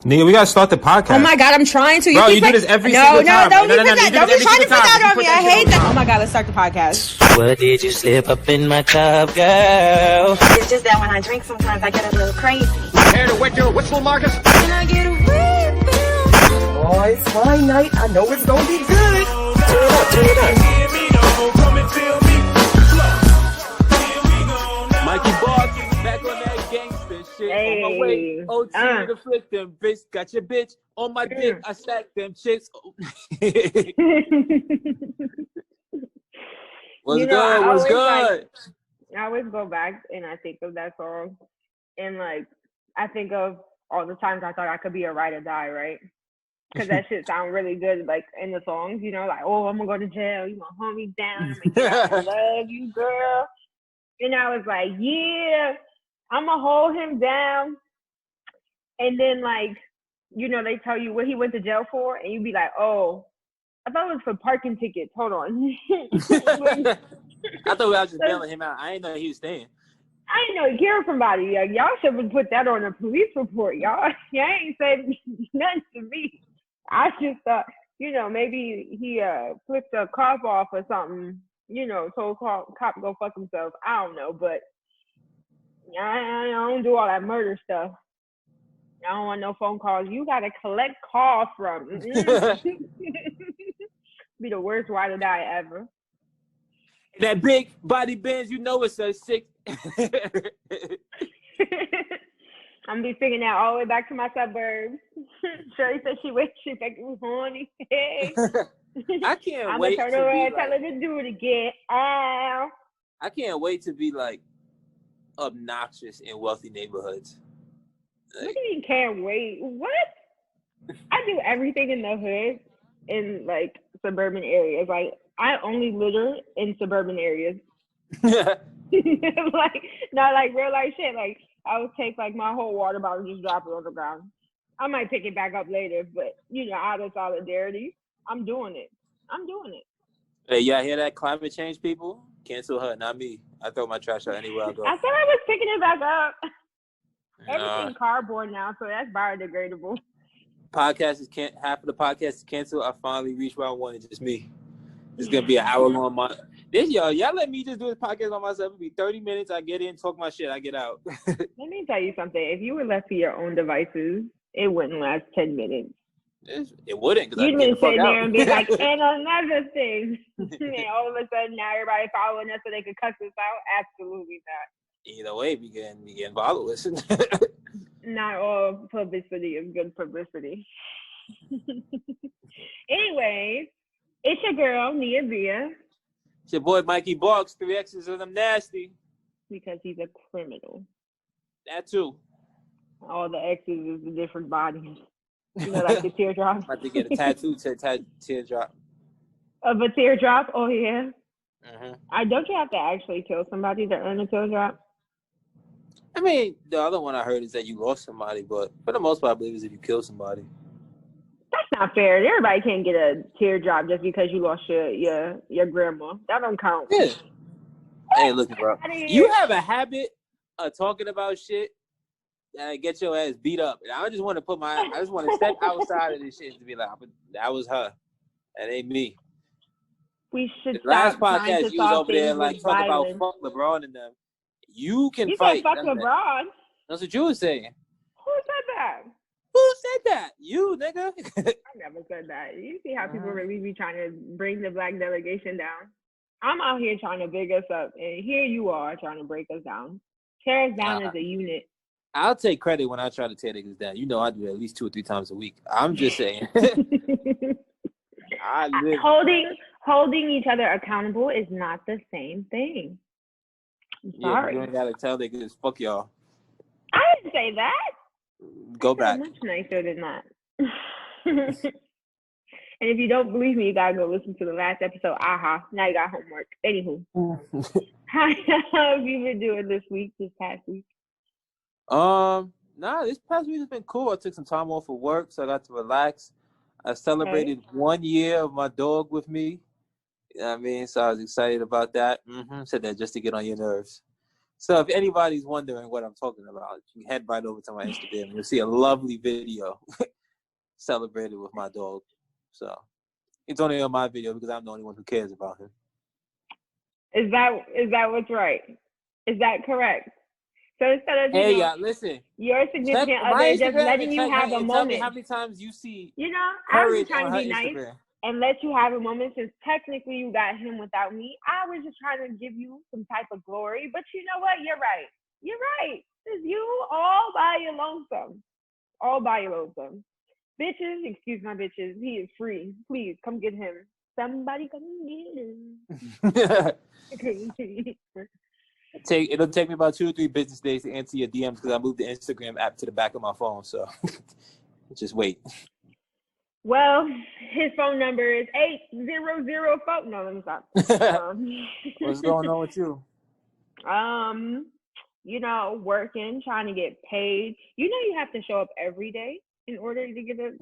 Nigga, we gotta start the podcast. Oh my God, I'm trying to. Bro, you do this every single time. Don't be trying to put that on me. I hate that. Oh my God, let's start the podcast. What did you slip up in my cup, girl? It's just that when I drink, sometimes I get a little crazy. Care to wet your whistle, Marcus? Can I get a refill? Oh, it's my night. I know it's gonna be good. Turn it up, turn it up. Mikey Barxxx, back on that gangster shit. Hey. On my way, OT to flip them, bitch. Got your bitch on my dick. I stacked them chicks. What's good? What's good? I always go back and I think of that song, and like I think of all the times I thought I could be a ride or die, right? Because that shit sound really good, like in the songs, you know, like, oh, I'm gonna go to jail, you gonna hold me down, I'm gonna love you, girl. And I was like, yeah, I'm gonna hold him down. And then, like, you know, they tell you what he went to jail for, and you be like, oh, I thought it was for parking tickets. Hold on. I thought I was just bailing him out. I didn't know he was staying. I didn't know he killed somebody. Like, y'all should have put that on a police report. Y'all ain't said nothing to me. I just thought, you know, maybe he flipped a cop off or something. You know, told cop go fuck himself. I don't know, but I don't do all that murder stuff. I don't want no phone calls. You gotta collect calls from. Be the worst ride or die ever. That big body Benz, you know it's a sick. I'm gonna be singing that all the way back to my suburbs. Shirley said she wished she think it was horny. I can't I'm wait gonna to turn around and be tell her to do it again. Ow. I can't wait to be like obnoxious in wealthy neighborhoods. What do you mean can't wait? What? I do everything in the hood in like suburban areas. Like I only litter in suburban areas. Like not like real life shit. Like I would take like my whole water bottle and just drop it on the ground. I might pick it back up later, but you know, out of solidarity, I'm doing it. Hey, y'all hear that? Climate change people? Cancel her, not me. I throw my trash out anywhere I go. I thought I was picking it back up. Everything's cardboard now, so that's biodegradable. Half of the podcast is canceled. I finally reached where I wanted, just me. It's gonna be an hour long month. Y'all let me just do this podcast by myself. It'll be 30 minutes. I get in, talk my shit, I get out. Let me tell you something. If you were left to your own devices, it wouldn't last 10 minutes. It wouldn't. You'd been sitting there and be like, and another thing. And all of a sudden now everybody following us so they could cuss us out? Absolutely not. Either way, we getting followers. Not all publicity is good publicity. Anyways, it's your girl, Nia.Biaa. It's your boy, Mikey Barxxx. 3 X's of them nasty. Because he's a criminal. That too. All the X's is the different bodies. You know, like the teardrop. I'm about to get a tattoo to teardrop. Of a teardrop? Oh, yeah. Mm-hmm. Don't you have to actually kill somebody to earn a teardrop? I mean, the other one I heard is that you lost somebody, but for the most part, I believe is if you kill somebody. That's not fair. Everybody can't get a teardrop just because you lost your grandma. That don't count. Yeah. Hey, look, bro. You have a habit of talking about shit that get your ass beat up. And I just want to step outside of this shit to be like, that was her. That ain't me. We should the last podcast you was over there like talking about fuck LeBron and them. You can fight. Fuck LeBron. That's what you were saying. Who said that? Who said that? You, nigga. I never said that. You see how people really be trying to bring the black delegation down? I'm out here trying to big us up, and here you are trying to break us down. Tear us down as a unit. I'll take credit when I try to tear niggas down. You know I do that at least 2 or 3 times a week. I'm just saying. Holding each other accountable is not the same thing. I'm sorry. You ain't gotta tell niggas fuck y'all. I didn't say that. Go back. Much nicer than that. And if you don't believe me, you gotta go listen to the last episode. Aha. Now you got homework. Anywho. How have you been doing this past week? This past week has been cool. I took some time off of work, so I got to relax. I celebrated 1 year of my dog with me. You know what I mean? So I was excited about that. Said that just to get on your nerves. So if anybody's wondering what I'm talking about, you can head right over to my Instagram and you'll see a lovely video celebrated with my dog. So it's only on my video because I'm the only one who cares about him. Is that what's right? Is that correct? So instead of listen, your significant other just letting you have a moment. Tell me how many times you see I was courage trying on to her be nice Instagram. and let you have a moment since technically you got him without me. I was just trying to give you some type of glory, but you know what? You're right. It's you all by your lonesome. All by your lonesome. Bitches, excuse my bitches, he is free. Please come get him. Somebody come get him. It'll take me about 2 or 3 business days to answer your DMs because I moved the Instagram app to the back of my phone. So just wait. Well, his phone number is 8004. No, let me stop. What's going on with you? Working, trying to get paid. You have to show up every day in order to get a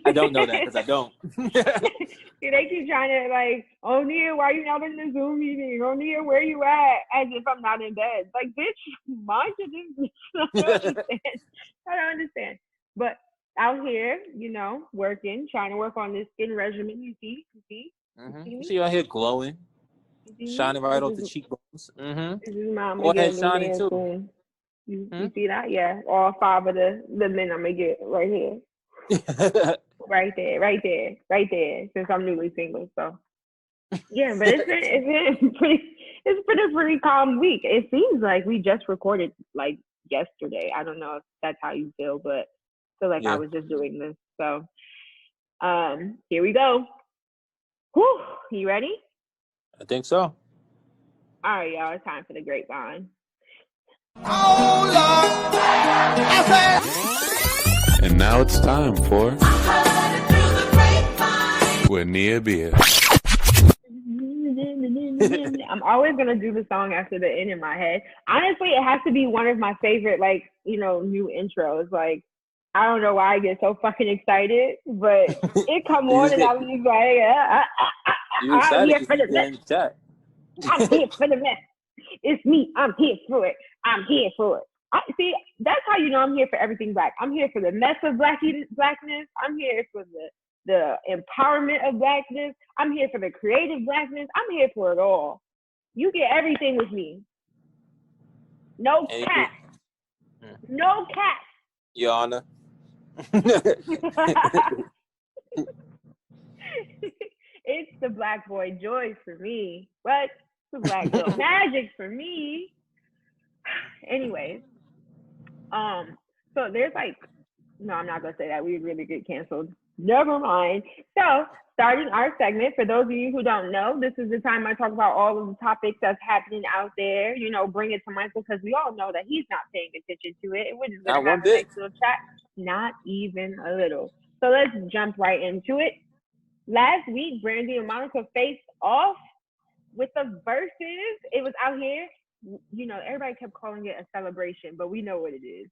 I don't know that because I don't. They keep trying to oh Nia, why you not in the Zoom meeting? Oh Nia, where you at? As if I'm not in bed. Like, bitch, mind your business. I don't understand. But out here, working, trying to work on this skin regimen. You see? You see you out here glowing, shining right off the cheekbones. This is my forehead shining too. Soon. You see that? Yeah. All 5 of the men I'm gonna get right here. right there. Since I'm newly single, so yeah. But it's been a pretty calm week. It seems like we just recorded yesterday. I don't know if that's how you feel, but I feel like I was just doing this. So here we go. Whew, you ready? I think so. All right, y'all. It's time for the grapevine. Oh, Lord. And now it's time for with Nia.Biaa. I'm always going to do the song after the end in my head. Honestly, it has to be one of my favorite, new intros. I don't know why I get so fucking excited, but it come on and I'm just like, I'm here for the mess. I'm here for the mess. It's me. I'm here for it. See, that's how you know I'm here for everything black. I'm here for the mess of blackness. I'm here for the empowerment of blackness. I'm here for the creative blackness. I'm here for it all. You get everything with me. No cap. No cap. Your Honor. It's the black boy joy for me. What? The black girl magic for me. Anyways, so there's no, I'm not gonna say that. We would really get canceled. Never mind. So starting our segment, for those of you who don't know, this is the time I talk about all of the topics that's happening out there. Bring it to Michael because we all know that he's not paying attention to it. We're just gonna have a nice little chat. Not even a little. So let's jump right into it. Last week, Brandy and Monica faced off with the verses. It was out here. Everybody kept calling it a celebration, but we know what it is.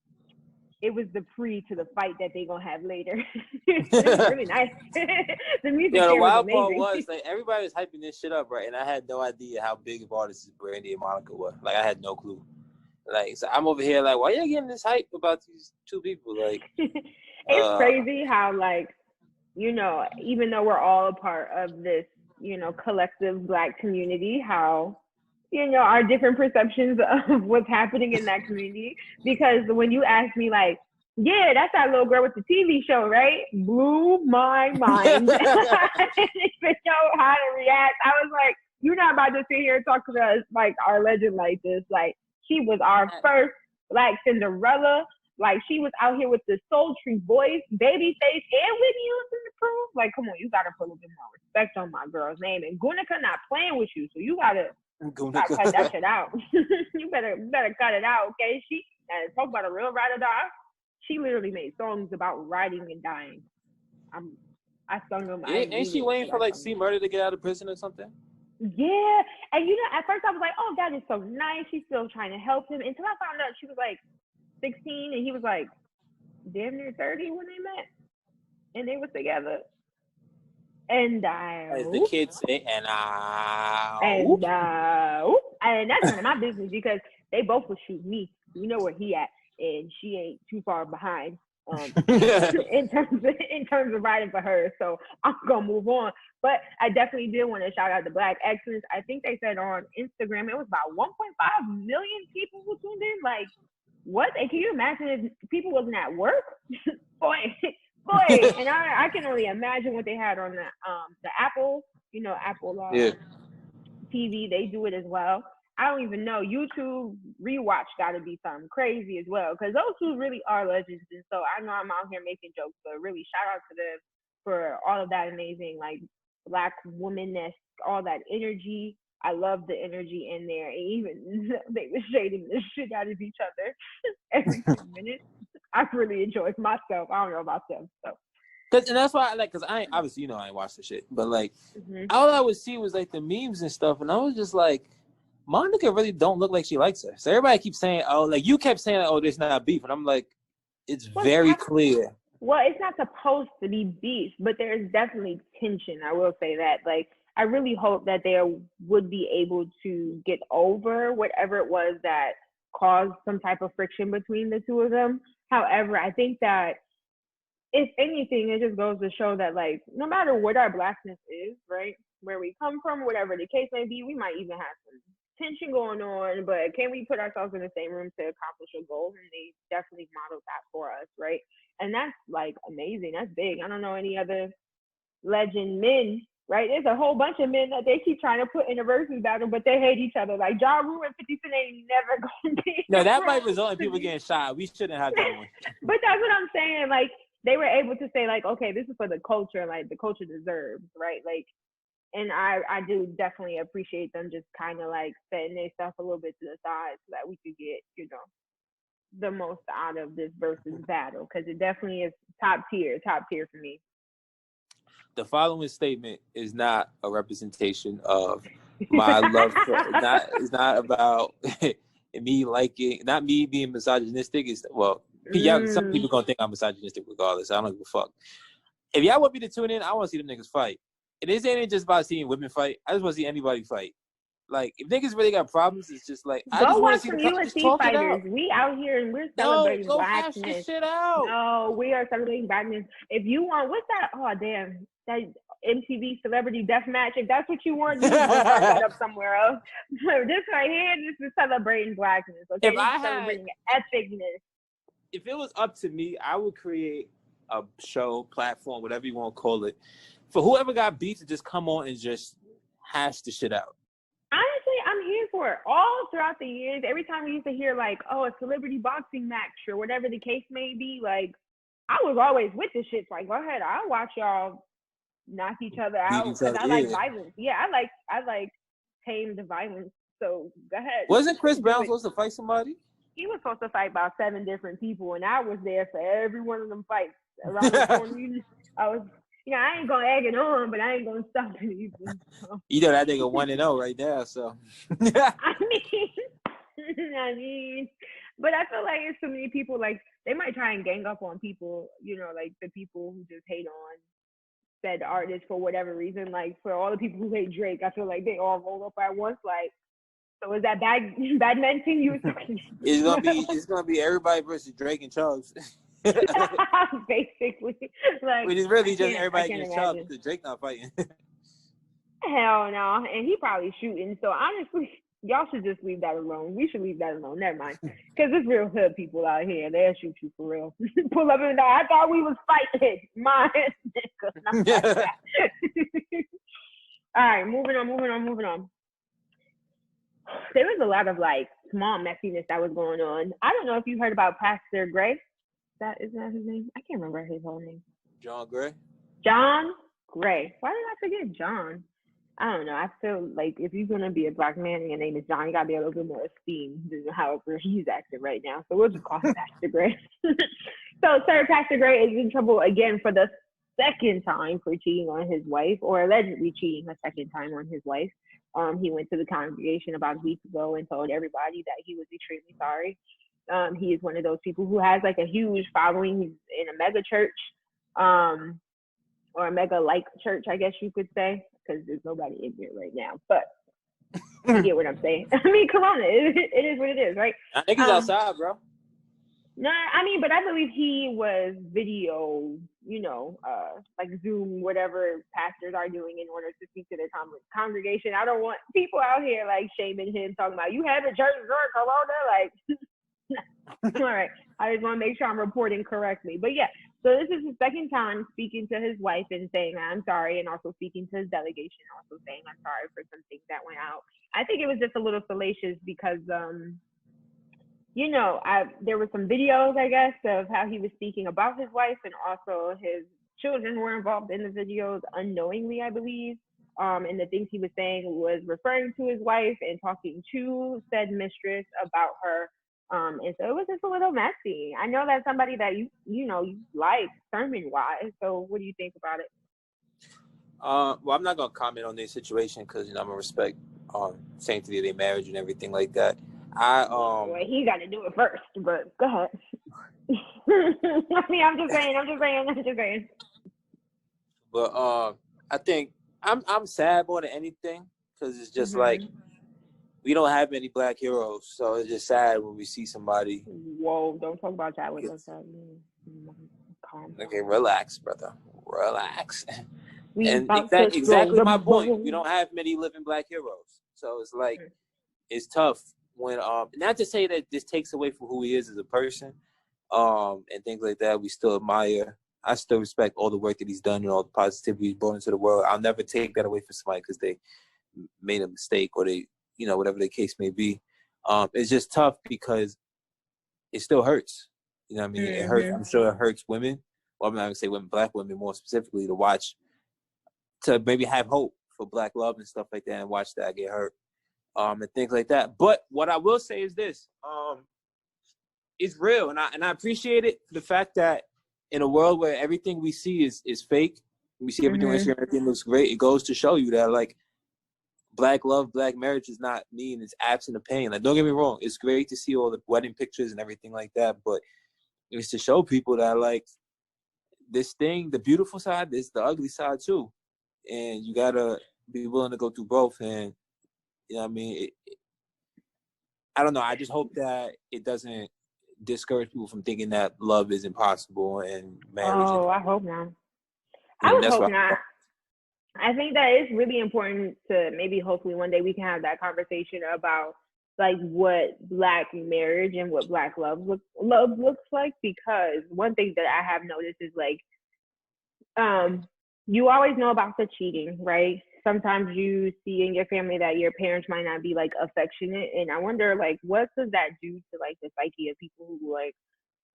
It was the pre to the fight that they gonna have later. It was really nice. The music the wild was part was everybody was hyping this shit up, right? And I had no idea how big of artists Brandy and Monica were. I had no clue. So I'm over here why y'all getting this hype about these 2 people? It's crazy how even though we're all a part of this, collective black community, how our different perceptions of what's happening in that community. Because when you ask me yeah, that's that little girl with the TV show, right? Blew my mind. I didn't even know how to react. I was like, you're not about to sit here and talk to us like our legend like this. She was our first Black Cinderella. She was out here with the sultry voice, baby face, and Whitney Houston to prove. Come on, you gotta put a bit more respect on my girl's name. And Gunica not playing with you, so you gotta cut that shit out. You better cut it out, okay? She talk about a real ride or die. She literally made songs about riding and dying. I sung them. Ain't she waiting for C Murder to get out of prison or something? Yeah, and at first I was like, oh, that is so nice. She's still trying to help him. Until I found out she was 16 and he was damn near 30 when they met, and they were together. And as the kids say, and that's none of my business because they both would shoot me. We know where he at, and she ain't too far behind. In terms of writing for her, so I'm gonna move on. But I definitely did want to shout out the Black excellence. I think they said on Instagram it was about 1.5 million people who tuned in. Like, what? And can you imagine if people wasn't at work? boy. And I can only imagine what they had on the Apple, Apple TV. They do it as well. I don't even know. YouTube rewatch got to be something crazy as well, because those two really are legends. And so I know I'm out here making jokes, but really shout out to them for all of that amazing, like, Black womanness, all that energy. I love the energy in there. And even they were shading the shit out of each other every 2 minutes. I really enjoyed myself. I don't know about them. So. And that's why because I ain't, obviously, I ain't watched the shit, but like, all I would see was like the memes and stuff. And I was just like, Monica really don't look like she likes her. So everybody keeps saying, oh, like you kept saying, oh, there's not beef. And I'm like, it's very clear. Well, it's not supposed to be beef, but there's definitely tension. I will say that. Like, I really hope that they would be able to get over whatever it was that caused some type of friction between the two of them. However, I think that if anything, it just goes to show that, like, no matter what our Blackness is, right, where we come from, whatever the case may be, we might even have some tension going on, but can we put ourselves in the same room to accomplish a goal? And they definitely modeled that for us, right? And that's like amazing. That's big. I don't know any other legend men, right? There's a whole bunch of men that they keep trying to put in a versus battle, but they hate each other. Like Ja Rule and 50 Cent ain't never gonna be. No, that might result in people getting shot. We shouldn't have that one. But that's what I'm saying. Like, they were able to say, like, okay, this is for the culture. Like, the culture deserves, right? Like, and I do definitely appreciate them just kind of like setting their stuff a little bit to the side so that we could get, the most out of this versus battle, because it definitely is top tier for me. The following statement is not a representation of my love for it's not about me liking, not me being misogynistic. It's some people gonna think I'm misogynistic regardless. I don't give a fuck. If y'all want me to tune in, I want to see them niggas fight. And this ain't just about seeing women fight. I just want to see anybody fight. Like, if niggas really got problems, it's just like, I just want to see some them UFC fighters. We out here and we're celebrating Blackness. Hash this shit out. No, we are celebrating Blackness. If you want, what's that? Oh, damn. That MTV Celebrity Deathmatch. If that's what you want, you can start that up somewhere else. This right here, this is celebrating Blackness. Okay, celebrating epicness. If it was up to me, I would create a show, platform, whatever you want to call it, for whoever got beat to just come on and just hash the shit out. Honestly, I'm here for it. All throughout the years, every time we used to hear, like, oh, a celebrity boxing match or whatever the case may be, like, I was always with the shit. Like, go ahead, I'll watch y'all knock each other out, because I like violence. Yeah, I like tamed violence. So go ahead. Wasn't Chris Brown supposed to fight somebody? He was supposed to fight about 7 different people, and I was there for every one of them fights around the corner. I was. I ain't gonna egg it on, but I ain't gonna stop it. So. That nigga 1-0 right there, so. I mean, but I feel like it's so many people, like, they might try and gang up on people, like the people who just hate on said artists for whatever reason. Like, for all the people who hate Drake, I feel like they all roll up at once. Like, so is that bad men thing you was talking about? It's gonna be everybody versus Drake and Chubbs. Basically, like, which is really just everybody against Chubbs because Drake not fighting. Hell no, and he probably shooting. So honestly, y'all should just leave that alone. We should leave that alone. Never mind, because it's real hood people out here. They'll shoot you for real. Pull up and I thought we was fighting. My nigga. All right, moving on. There was a lot of like small messiness that was going on. I don't know if you heard about Pastor Gray. Isn't that his name? I can't remember his whole name. John Gray. Why did I forget John? I don't know. I feel like if you're gonna be a Black man and your name is John, you gotta be a little bit more esteemed than however he's acting right now. So we'll just call him Pastor Gray. So Sir Pastor Gray is in trouble again for the second time for cheating on his wife, or allegedly cheating a second time on his wife. He went to the congregation about a week ago and told everybody that he was extremely sorry. He is one of those people who has like a huge following. He's in a mega church, or a mega like church, I guess you could say, because there's nobody in here right now. But You get what I'm saying? I mean, Corona, it is what it is, right? I think he's outside, bro. No, I mean, but I believe he was video, like Zoom, whatever pastors are doing in order to speak to their congregation. I don't want people out here like shaming him, talking about you have a church during Corona. Like, all right, I just want to make sure I'm reporting correctly. But yeah, so this is his second time speaking to his wife and saying I'm sorry, and also speaking to his delegation, also saying I'm sorry for some things that went out. I think it was just a little salacious because there were some videos, I guess, of how he was speaking about his wife, and also his children were involved in the videos unknowingly, I believe. And the things he was saying was referring to his wife and talking to said mistress about her. And so it was just a little messy. I know that's somebody that you like sermon-wise. So what do you think about it? Well, I'm not gonna comment on their situation because I'm gonna respect sanctity of their marriage and everything like that. Well, he got to do it first, but go ahead. I mean, I'm just saying. But I think I'm sad more than anything because it's just like we don't have many black heroes, so it's just sad when we see somebody. Whoa! Don't talk about that with us. Okay, relax, brother. Relax. And exactly my point. We don't have many living black heroes, so it's like it's tough when not to say that this takes away from who he is as a person, and things like that. We still admire. I still respect all the work that he's done and all the positivity he's brought into the world. I'll never take that away from somebody because they made a mistake or they, whatever the case may be. It's just tough because it still hurts. You know what I mean? It hurts. I'm sure it hurts women. Well, I'm not going to say women, black women more specifically, to watch, to maybe have hope for black love and stuff like that and watch that get hurt. And things like that. But what I will say is this, it's real. And I appreciate it, the fact that in a world where everything we see is fake, we see everything on Instagram, everything looks great, it goes to show you that, like, black love, black marriage does not mean it's absent of pain. Like, don't get me wrong, it's great to see all the wedding pictures and everything like that, but it's to show people that, like, this thing, the beautiful side, is the ugly side too. And you gotta be willing to go through both. And you know what I mean? I don't know. I just hope that it doesn't discourage people from thinking that love is impossible and marriage. Oh, I hope not. I would hope not. I think that it's really important to maybe hopefully one day we can have that conversation about like what black marriage and what black love looks like, because one thing that I have noticed is like you always know about the cheating, right? Sometimes you see in your family that your parents might not be like affectionate, and I wonder like what does that do to like the psyche of people who like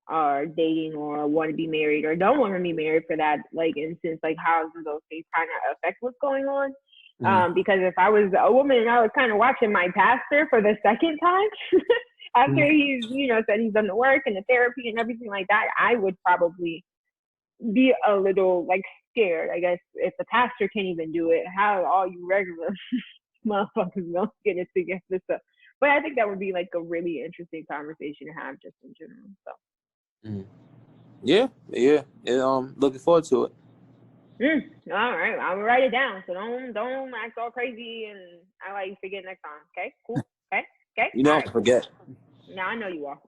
are dating or want to be married or don't want to be married for that like instance, like how do those things kind of affect what's going on? Because if I was a woman and I was kind of watching my pastor for the second time after he's said he's done the work and the therapy and everything like that, I would probably be a little like scared. I guess if the pastor can't even do it, how all you regular motherfuckers don't get it together. So, but I think that would be like a really interesting conversation to have just in general. So. Yeah. Looking forward to it. All right, I'll write it down. So don't act all crazy and I like you forget next time. Okay, cool. Okay. You don't forget. Now I know you are.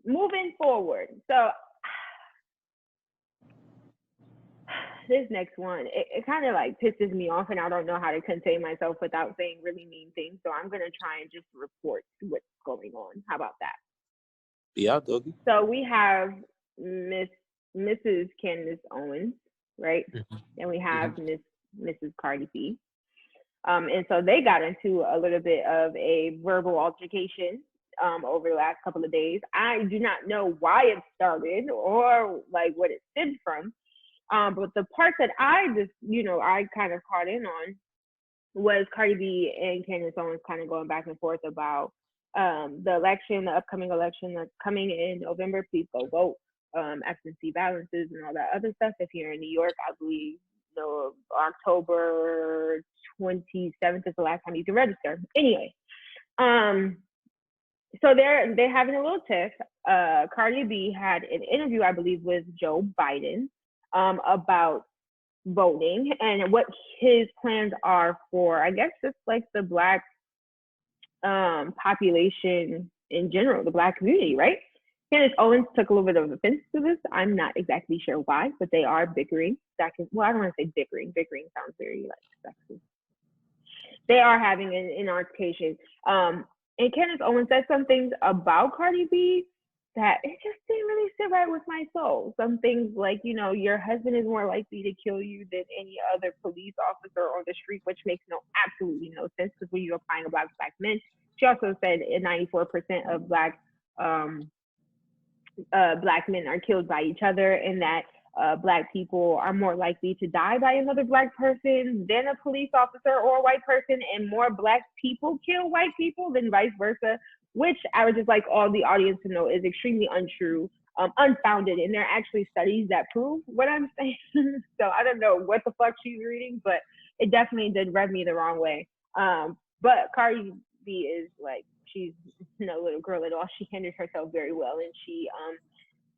Moving forward. So this next one, it kind of like pisses me off, and I don't know how to contain myself without saying really mean things. So I'm gonna try and just report what's going on. How about that? Yeah, doggy. So we have Mrs. Candace Owens, right? And we have Mrs. Cardi B. And so they got into a little bit of a verbal altercation over the last couple of days. I do not know why it started or like what it stemmed from. But the part that I just, I kind of caught in on was Cardi B and Candace Owens kind of going back and forth about the upcoming election that's coming in November. Please go vote. Absentee balances and all that other stuff. If you're in New York, I believe October 27th is the last time you can register. Anyway, so they're having a little tiff. Cardi B had an interview, I believe, with Joe Biden about voting and what his plans are for, I guess, just like the Black population in general, the Black community, right? Candace Owens took a little bit of offense to this. I'm not exactly sure why, but they are bickering. Well, I don't want to say bickering. Bickering sounds very like sexist. They are having an altercation. And Candace Owens said some things about Cardi B that it just didn't really sit right with my soul. Some things like, you know, your husband is more likely to kill you than any other police officer on the street, which makes absolutely no sense because when you're applying to Black men. She also said 94% of Black men are killed by each other, and that Black people are more likely to die by another Black person than a police officer or a white person, and more Black people kill white people than vice versa, which I would just like all the audience to know is extremely untrue, unfounded, and there are actually studies that prove what I'm saying. So I don't know what the fuck she's reading, but it definitely did rub me the wrong way. But Cardi B is like, she's no little girl at all. She handled herself very well, and she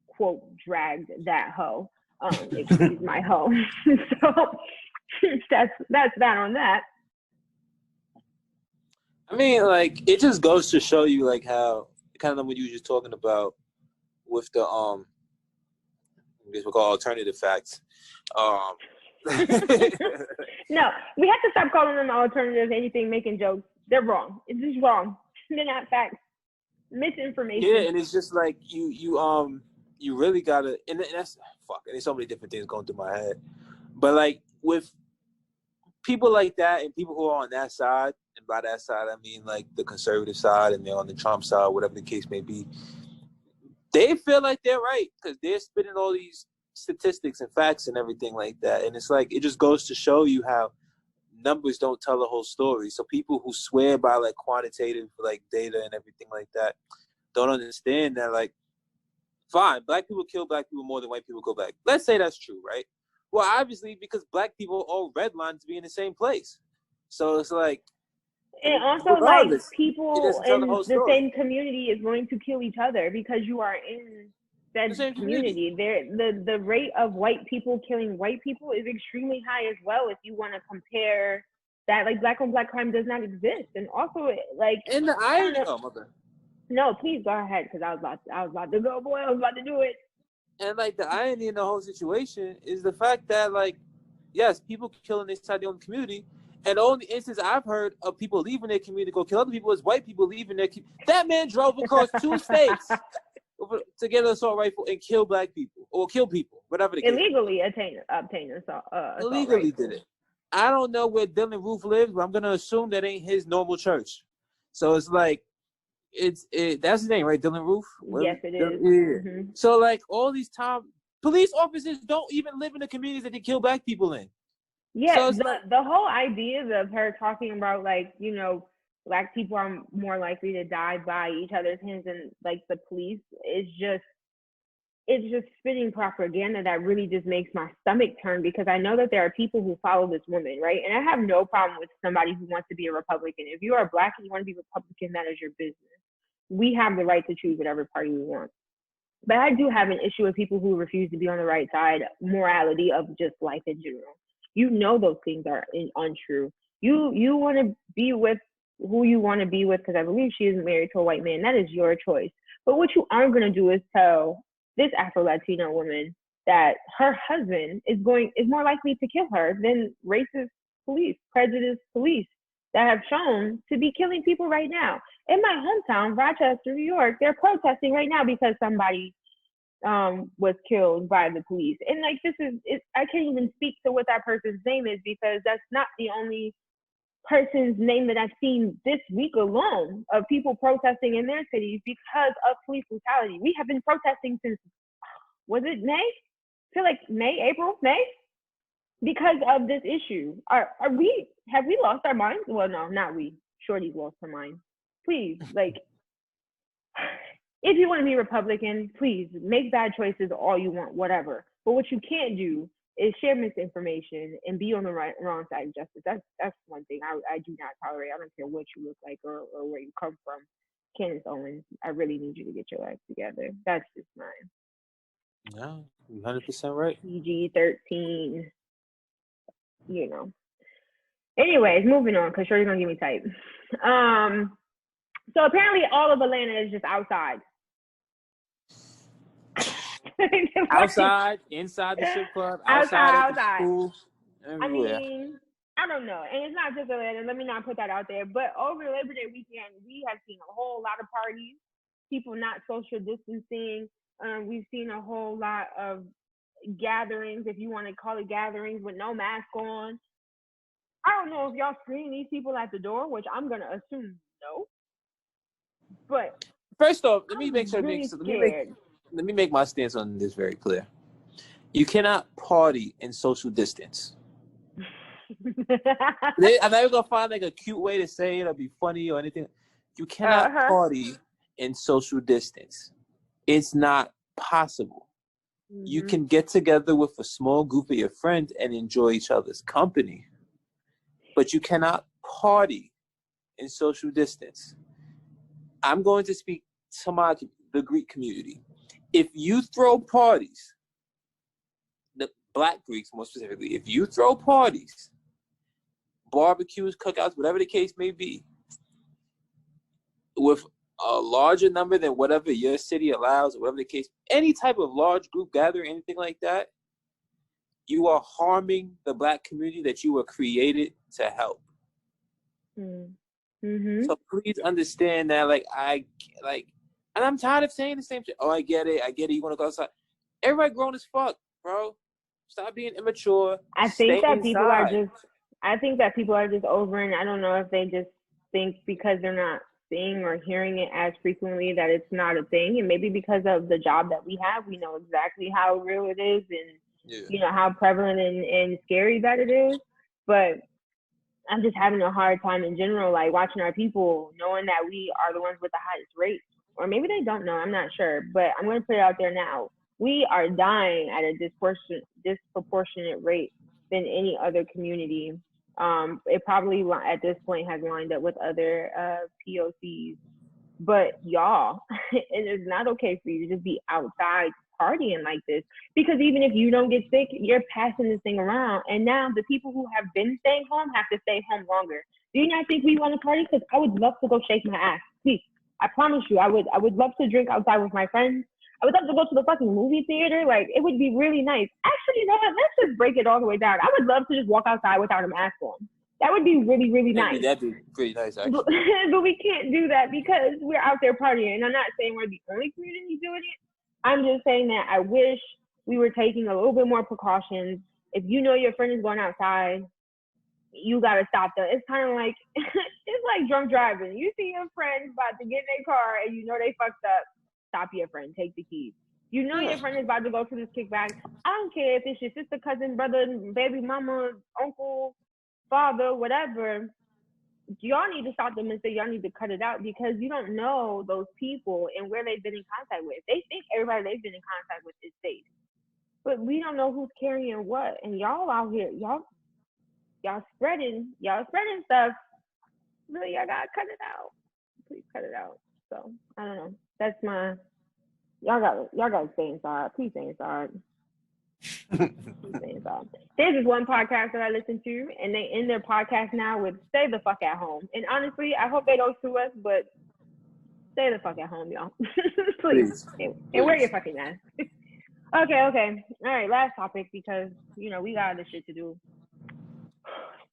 quote dragged that hoe. Excuse my hoe. So that's that on that. I mean, like, it just goes to show you, like, how kind of what you were just talking about with the I guess we'll call alternative facts. No, we have to stop calling them alternative anything, making jokes. They're wrong. It's just wrong. They're not facts. Misinformation. Yeah, and it's just like you really gotta, and that's fuck. And there's so many different things going through my head, but like with people like that and people who are on that side, and by that side I mean like the conservative side, and they're on the Trump side, whatever the case may be. They feel like they're right because they're spitting all these statistics and facts and everything like that, and it's like it just goes to show you how numbers don't tell the whole story. So people who swear by like quantitative like data and everything like that don't understand that, like, fine, Black people kill Black people more than white people kill Black. Let's say that's true, right? Well, obviously because Black people all redline to be in the same place. So it's like, and also like people in the same community is going to kill each other because you are in that community. The rate of white people killing white people is extremely high as well. If you want to compare that, like Black on Black crime does not exist, and also like in the irony. No, please go ahead because I was about to go, boy. I was about to do it. And like the irony in the whole situation is the fact that like, yes, people killing inside their own community, and the only instance I've heard of people leaving their community to go kill other people is white people leaving their community. That man drove across 2 states to get an assault rifle and kill Black people or kill people, whatever the case. Illegally obtain assault illegally rifle. did it. I don't know where Dylan Roof lives, but I'm gonna assume that ain't his normal church. So it's like, that's his name, right? Dylan Roof? Yes, it is. Yeah. Mm-hmm. So like all these police officers don't even live in the communities that they kill Black people in. Yeah, so the whole idea of her talking about like, you know, Black people are more likely to die by each other's hands than like the police is just, it's just spitting propaganda that really just makes my stomach turn, because I know that there are people who follow this woman, right? And I have no problem with somebody who wants to be a Republican. If you are Black and you want to be Republican, that is your business. We have the right to choose whatever party we want. But I do have an issue with people who refuse to be on the right side, morality of just life in general. You know those things are untrue. You want to be with who you want to be with, because I believe she is married to a white man. That is your choice. But what you aren't going to do is tell this Afro-Latino woman that her husband is more likely to kill her than racist police, prejudiced police that have shown to be killing people right now. In my hometown, Rochester, New York, they're protesting right now because somebody was killed by the police. And like, I can't even speak to what that person's name is, because that's not the only person's name that I've seen this week alone of people protesting in their cities because of police brutality. We have been protesting since, was it May? I feel like May, because of this issue. Have we lost our minds? Well, no, not we. Shorty's lost her mind. Please, like, if you want to be Republican, please make bad choices all you want, whatever. But what you can't do is share misinformation and be on the wrong side of justice. That's one thing I do not tolerate. I don't care what you look like or where you come from. Candace Owens, I really need you to get your life together. That's just mine. No, 100% right. PG-13. you know. Anyways, moving on, because Shorty's gonna give me type. So apparently all of Atlanta is just outside. Outside, inside the strip club, outside. The school, everywhere. I mean, I don't know. And it's not just Atlanta. Let me not put that out there. But over Labor Day weekend, we have seen a whole lot of parties, people not social distancing. We've seen a whole lot of gatherings, if you want to call it gatherings, with no mask on. I don't know if y'all screen these people at the door, which I'm going to assume no. But first off, let me make my stance on this very clear. You cannot party in social distance. I'm never gonna find like a cute way to say it or be funny or anything. You cannot party in social distance. It's not possible. Mm-hmm. You can get together with a small group of your friends and enjoy each other's company, but you cannot party in social distance. I'm going to speak to the Greek community. If you throw parties, the Black Greeks more specifically, if you throw parties, barbecues, cookouts, whatever the case may be, with a larger number than whatever your city allows, or whatever the case, any type of large group gathering, anything like that, you are harming the Black community that you were created to help. Mm-hmm. So please understand that, and I'm tired of saying the same shit. Oh, I get it. You want to go outside. Everybody grown as fuck, bro. Stop being immature. I think that people are just over, and I don't know if they just think because they're not seeing or hearing it as frequently that it's not a thing. And maybe because of the job that we have, we know exactly how real it is and, you know, how prevalent and scary that it is. But I'm just having a hard time in general, like watching our people, knowing that we are the ones with the highest rate. Or maybe they don't know, I'm not sure. But I'm going to put it out there now. We are dying at a disproportionate rate than any other community. It probably at this point has lined up with other POCs. But y'all, it is not okay for you to just be outside partying like this. Because even if you don't get sick, you're passing this thing around. And now the people who have been staying home have to stay home longer. Do you not think we want to party? Because I would love to go shake my ass. Please. I promise you, I would love to drink outside with my friends. I would love to go to the fucking movie theater. Like, it would be really nice. Actually, you know what? Let's just break it all the way down. I would love to just walk outside without a mask on. That would be really, really nice. That'd be pretty nice, actually. But we can't do that because we're out there partying. And I'm not saying we're the only community doing it. I'm just saying that I wish we were taking a little bit more precautions. If you know your friend is going outside, you got to stop them. It's kind of like, it's like drunk driving. You see your friend about to get in their car and you know they fucked up. Stop your friend. Take the keys. You know your friend is about to go to this kickback. I don't care if it's your sister, cousin, brother, baby mama, uncle, father, whatever. Y'all need to stop them and say y'all need to cut it out because you don't know those people and where they've been in contact with. They think everybody they've been in contact with is safe. But we don't know who's carrying what. And y'all out here, y'all spreading stuff. Really, y'all gotta cut it out. Please cut it out. So I don't know. That's my y'all gotta stay inside. Please stay inside. There's this one podcast that I listen to, and they end their podcast now with "Stay the fuck at home." And honestly, I hope they don't sue us, but stay the fuck at home, y'all. Please. And wear your fucking mask. Okay. All right, last topic because you know we got other shit to do.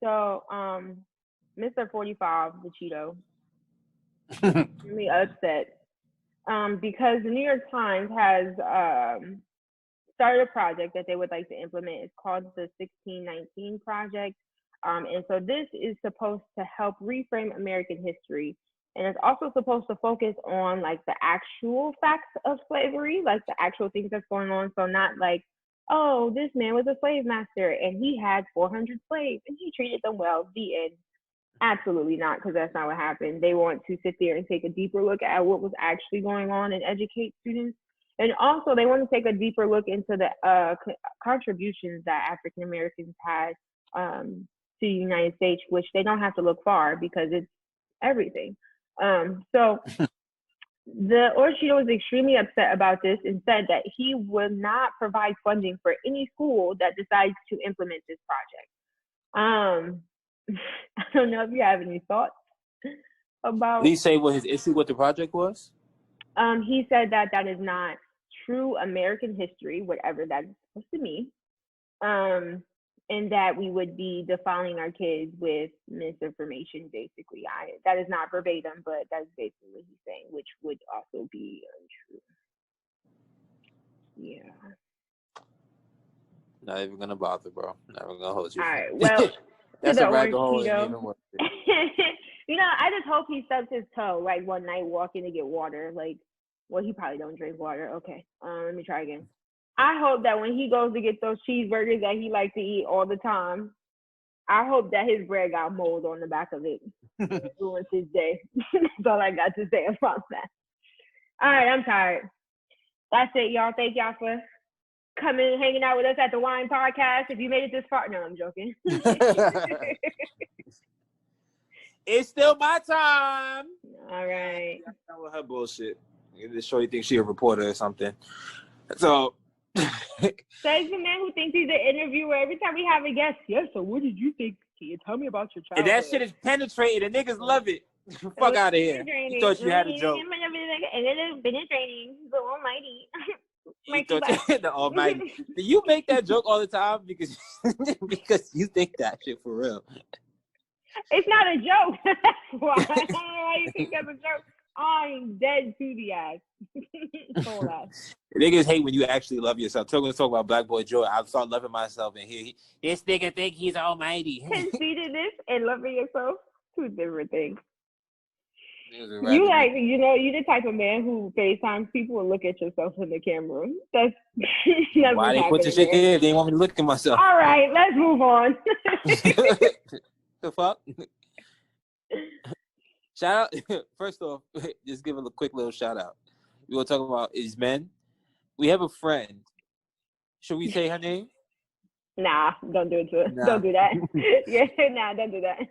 So, Mr. 45, the Cheeto, really upset because the New York Times has started a project that they would like to implement. It's called the 1619 Project. And so this is supposed to help reframe American history. And it's also supposed to focus on like the actual facts of slavery, like the actual things that's going on. So not like, oh, this man was a slave master and he had 400 slaves and he treated them well, the end. Absolutely not, because that's not what happened. They want to sit there and take a deeper look at what was actually going on and educate students. And also they want to take a deeper look into the contributions that African Americans had to the United States, which they don't have to look far because it's everything. So the Orchito was extremely upset about this and said that he will not provide funding for any school that decides to implement this project. I don't know if you have any thoughts about. Did he say what his issue with the project was? He said that is not true American history, whatever that's supposed to mean. And that we would be defiling our kids with misinformation, basically. That is not verbatim, but that's basically what he's saying, which would also be untrue. Yeah. Not even gonna bother, bro. Not even gonna hold you. All right. Well, that's a rabbit hole. You know, I just hope he stubs his toe like one night walking to get water. Like, well, he probably don't drink water. Okay. Let me try again. I hope that when he goes to get those cheeseburgers that he likes to eat all the time, I hope that his bread got mold on the back of it. Ruins his day. That's all I got to say about that. All right, I'm tired. That's it, y'all. Thank y'all for coming and hanging out with us at the Wine Podcast. If you made it this far, no, I'm joking. It's still my time. All right. That's not with her bullshit. This shorty thinks she a reporter or something. So. Says the man who thinks he's an interviewer every time we have a guest. Yeah, so what did you think? Can you tell me about your childhood? And that shit is penetrating. The niggas love it. Fuck out of here. You thought you had a joke. And it is penetrating. The almighty. You thought the almighty. Do you make that joke all the time because you think that shit for real? It's not a joke. That's why. I don't know why you think that's a joke. I'm dead to the ass. Niggas hate when you actually love yourself. Talk about Black Boy Joy. I start loving myself, and this nigga think he's almighty. Conceitedness and loving yourself, two different things. You like, you know, you the type of man who FaceTimes people and look at yourself in the camera. That's why they put the shit there? They want me to look at myself. All right, let's move on. The fuck? Shout out, first off, just give a quick little shout out. We will talk about is men. We have a friend. Should we say her name? Nah, don't do it to her. Nah. Don't do that. Yeah, nah, don't do that.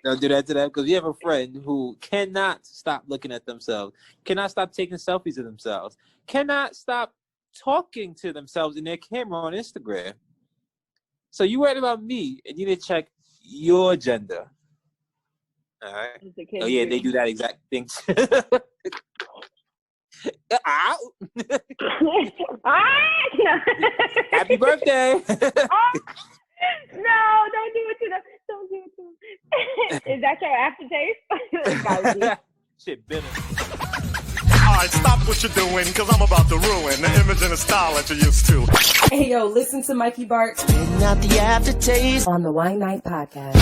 Don't do that to them because we have a friend who cannot stop looking at themselves, cannot stop taking selfies of themselves, cannot stop talking to themselves in their camera on Instagram. So you worried about me and you need to check your gender. All right. Oh yeah, they do that exact thing. Happy birthday! No, don't do it to them. Don't do it to them. Is that your aftertaste? Shit, bitter. All right, stop what you're doing, because I'm about to ruin the image and the style that you're used to. Hey, yo, listen to Mikey Barxxx. Not the aftertaste on the Wine Night Podcast.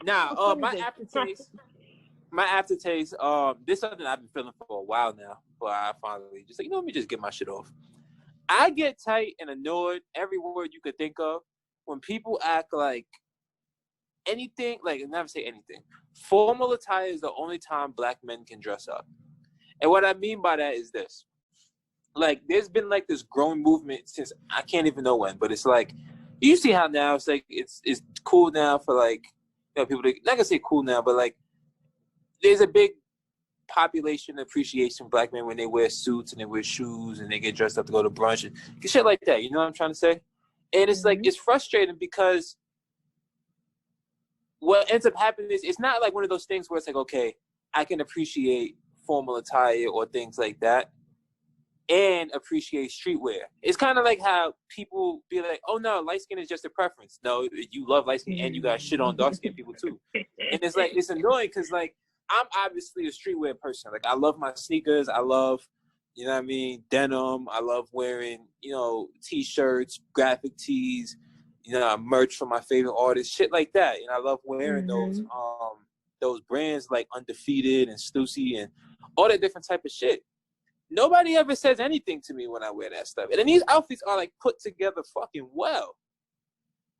Now, my aftertaste, this is something I've been feeling for a while now, but I finally just like, let me just get my shit off. I get tight and annoyed every word you could think of when people act like anything, like never say anything. Formal attire is the only time Black men can dress up. And what I mean by that is this. Like, there's been like this growing movement since I can't even know when, but it's like, you see how now it's like, it's cool now for like, you know, people to, not gonna say cool now, but like, there's a big population appreciation of Black men when they wear suits and they wear shoes and they get dressed up to go to brunch and shit like that. You know what I'm trying to say? And it's like, it's frustrating because what ends up happening is it's not like one of those things where it's like, okay, I can appreciate formal attire or things like that and appreciate streetwear. It's kind of like how people be like, oh no, light skin is just a preference. No, you love light skin and you got shit on dark skin people too. And it's like, it's annoying because like, I'm obviously a streetwear person. Like, I love my sneakers. I love, you know what I mean, denim. I love wearing, you know, T-shirts, graphic tees, you know, merch from my favorite artists, shit like that. And I love wearing those brands like Undefeated and Stussy and all that different type of shit. Nobody ever says anything to me when I wear that stuff. And then these outfits are like put together fucking well.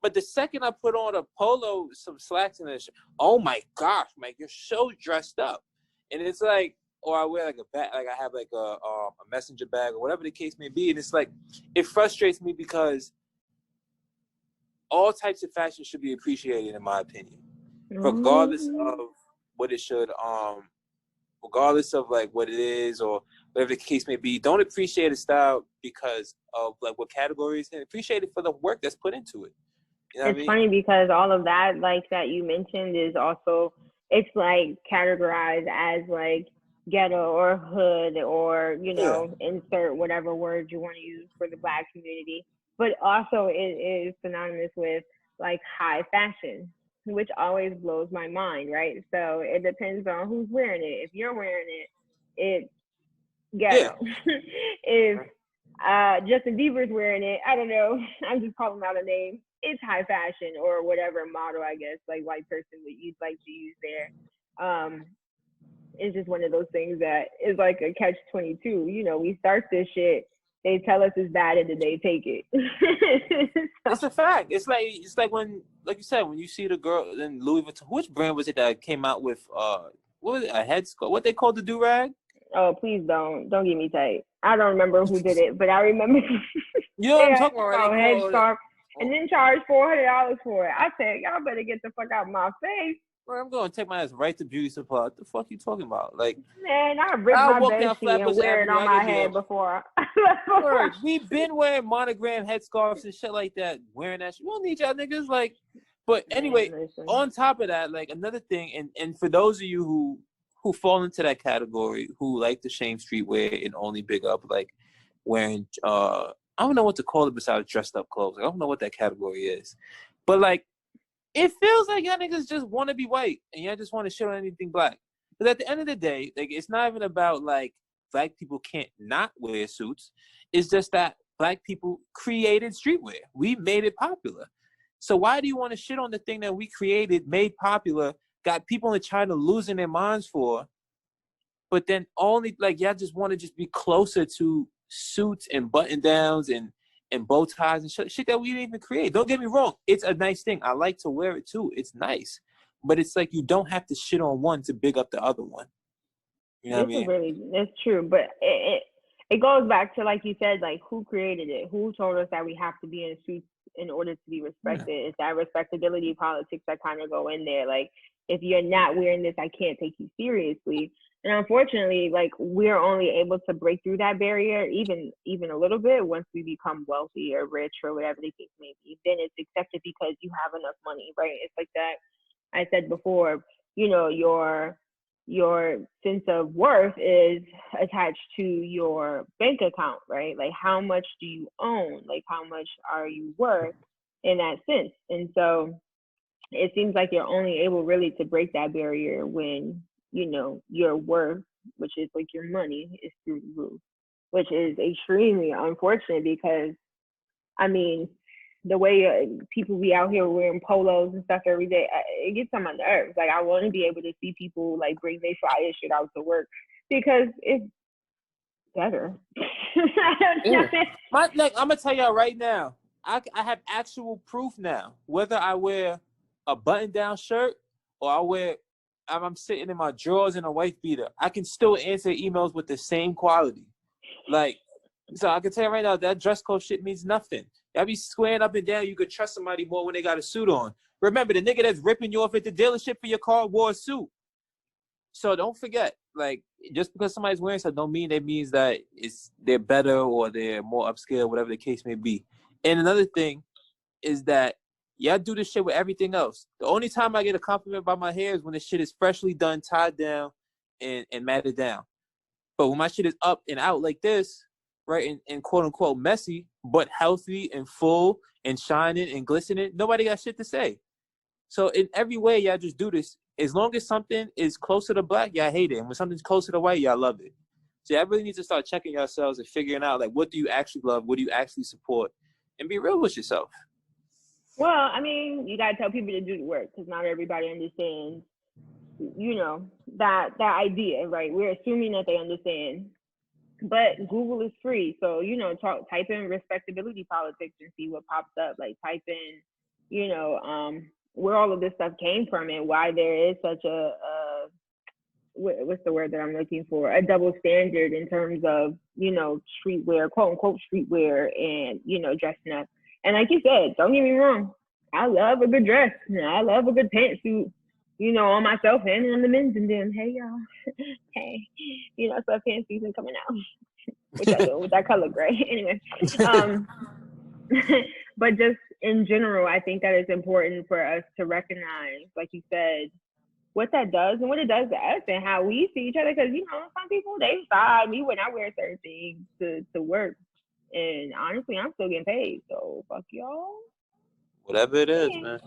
But the second I put on a polo, some slacks and this, oh my gosh, Mike, you're so dressed up. And it's like, or I wear like a bag, like I have like a messenger bag or whatever the case may be. And it's like, it frustrates me because all types of fashion should be appreciated in my opinion, regardless of what it should, regardless of like what it is or whatever the case may be. Don't appreciate a style because of like what categories, and appreciate it for the work that's put into it. You know what I mean? Funny because all of that, like that you mentioned, is also, it's like categorized as like ghetto or hood or, you know, insert whatever word you want to use for the Black community. But also it is synonymous with like high fashion, which always blows my mind, right? So it depends on who's wearing it. If you're wearing it, it's ghetto. If Justin Bieber's wearing it, I don't know, I'm just calling out a name, it's high fashion or whatever model, I guess, like white person would you'd like to use there. It's just one of those things that is like a catch-22. You know, we start this shit, they tell us it's bad, and then they take it. It's a fact. It's like when, like you said, when you see the girl in Louis Vuitton. Which brand was it that came out with what was it, a headscarf? What they called the do-rag? Oh, please don't get me tight. I don't remember who did it, but I remember you know what I'm talking about. Headscarf, and then charge $400 for it. I said, y'all better get the fuck out of my face. Bro, I'm going to take my ass right to beauty supply. What the fuck you talking about? Like, man, I ripped my bed sheet and wear it on my head before. Bro, we've been wearing monogram headscarves and shit like that, wearing that shit. We don't need y'all niggas, like. But anyway, on top of that, like another thing, and for those of you who fall into that category, who like the shame streetwear and only big up like wearing I don't know what to call it besides dressed up clothes. I don't know what that category is, but like. It feels like y'all niggas just want to be white and y'all just want to shit on anything Black. But at the end of the day, like it's not even about like Black people can't not wear suits. It's just that Black people created streetwear. We made it popular. So why do you want to shit on the thing that we created, made popular, got people in China losing their minds for, but then only like y'all just want to just be closer to suits and button downs and bow ties and shit that we didn't even create. Don't get me wrong. It's a nice thing. I like to wear it too. It's nice. But it's like you don't have to shit on one to big up the other one. You know what I mean? It's true. But it goes back to, like you said, like who created it? Who told us that we have to be in suits in order to be respected? Yeah. It's that respectability politics that kind of go in there. Like, if you're not wearing this, I can't take you seriously. And unfortunately, like we're only able to break through that barrier even a little bit once we become wealthy or rich or whatever the case may be. Then it's accepted because you have enough money, right? It's like that I said before, you know, your sense of worth is attached to your bank account, right? Like how much do you own? Like how much are you worth in that sense? And so it seems like you're only able really to break that barrier when, you know, your worth, which is like your money, is through the roof, which is extremely unfortunate because, I mean, the way people be out here wearing polos and stuff every day, it gets on my nerves. Like, I want to be able to see people, like, bring their fire shit out to work because it's better. Yeah. I'm going to tell y'all right now, I have actual proof now. Whether I wear a button-down shirt or I'm sitting in my drawers in a wife beater, I can still answer emails with the same quality. Like, so I can tell you right now, that dress code shit means nothing. Y'all be squaring up and down. You could trust somebody more when they got a suit on. Remember, the nigga that's ripping you off at the dealership for your car wore a suit. So don't forget, like, just because somebody's wearing something don't mean that means that they're better or they're more upscale, whatever the case may be. And another thing is that y'all do this shit with everything else. The only time I get a compliment about my hair is when the shit is freshly done, tied down, and matted down. But when my shit is up and out like this, right, and quote unquote messy, but healthy and full and shining and glistening, nobody got shit to say. So in every way, y'all just do this. As long as something is closer to Black, y'all hate it. And when something's closer to white, y'all love it. So y'all really need to start checking yourselves and figuring out, like, what do you actually love? What do you actually support? And be real with yourself. Well, I mean, you got to tell people to do the work because not everybody understands, you know, that idea, right? We're assuming that they understand. But Google is free. So, you know, type in respectability politics and see what pops up. Like, type in, you know, where all of this stuff came from and why there is such a what's the word that I'm looking for? A double standard in terms of, you know, streetwear, quote unquote streetwear, and, you know, dressing up. And like you said, don't get me wrong, I love a good dress. I love a good pantsuit. on myself and on the men's and them. Hey y'all, hey, sweatpants season coming out. What y'all doing with that color gray? Anyway, but just in general, I think that it's important for us to recognize, like you said, what that does and what it does to us and how we see each other. Because some people, they decide me when I wear certain things to work, and honestly, I'm still getting paid. So fuck y'all. Whatever it is, man.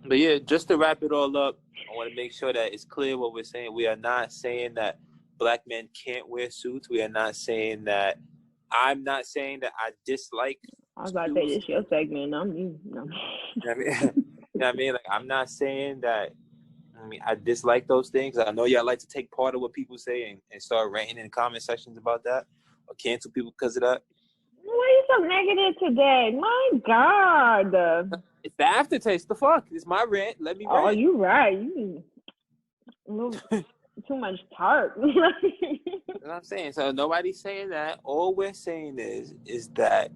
But yeah, just to wrap it all up, I want to make sure that it's clear what we're saying. We are not saying that black men can't wear suits. We are not saying that. I'm not saying that I dislike. I was about to say this your segment. No. You know what I mean? Like, I'm not saying that. I dislike those things. I know y'all like to take part of what people say and start ranting in comment sections about that or cancel people because of that. Why are you so negative today? My God. It's the aftertaste. The fuck? It's my rant. Let me rant. Oh, you right. You too much tart. You know what I'm saying? So nobody's saying that. All we're saying is that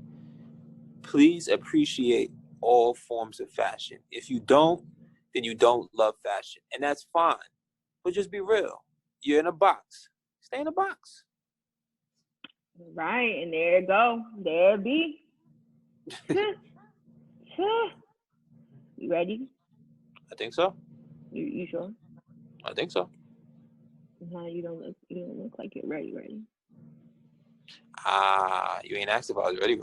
please appreciate all forms of fashion. If you don't, then you don't love fashion. And that's fine. But just be real. You're in a box. Stay in a box. Right, and there it go. There it be. You ready? I think so. You sure? I think so. No, you don't look like you're ready. You ain't asked if I was ready.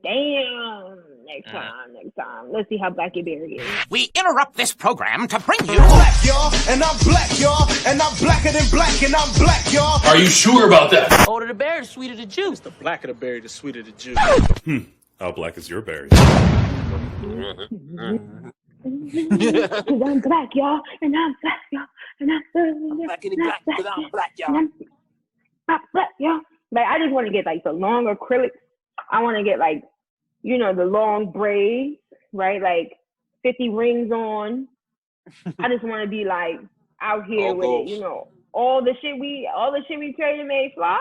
Damn. Next time. Let's see how black your berry is. We interrupt this program to bring you black, y'all, and I'm black, y'all, and I'm blacker than black, and I'm black, y'all. Are you sure about that? Older the berry, the sweeter the juice. The blacker the berry, the sweeter the juice. How black is your berry? Cause I'm black, y'all, and I'm black, y'all, and I'm black, because I'm black, y'all. I'm black, y'all. Like, I just want to get like the long acrylics. I want to get like, the long braids, right? Like 50 rings on. I just want to be like out here with it, all the shit we created and made fly.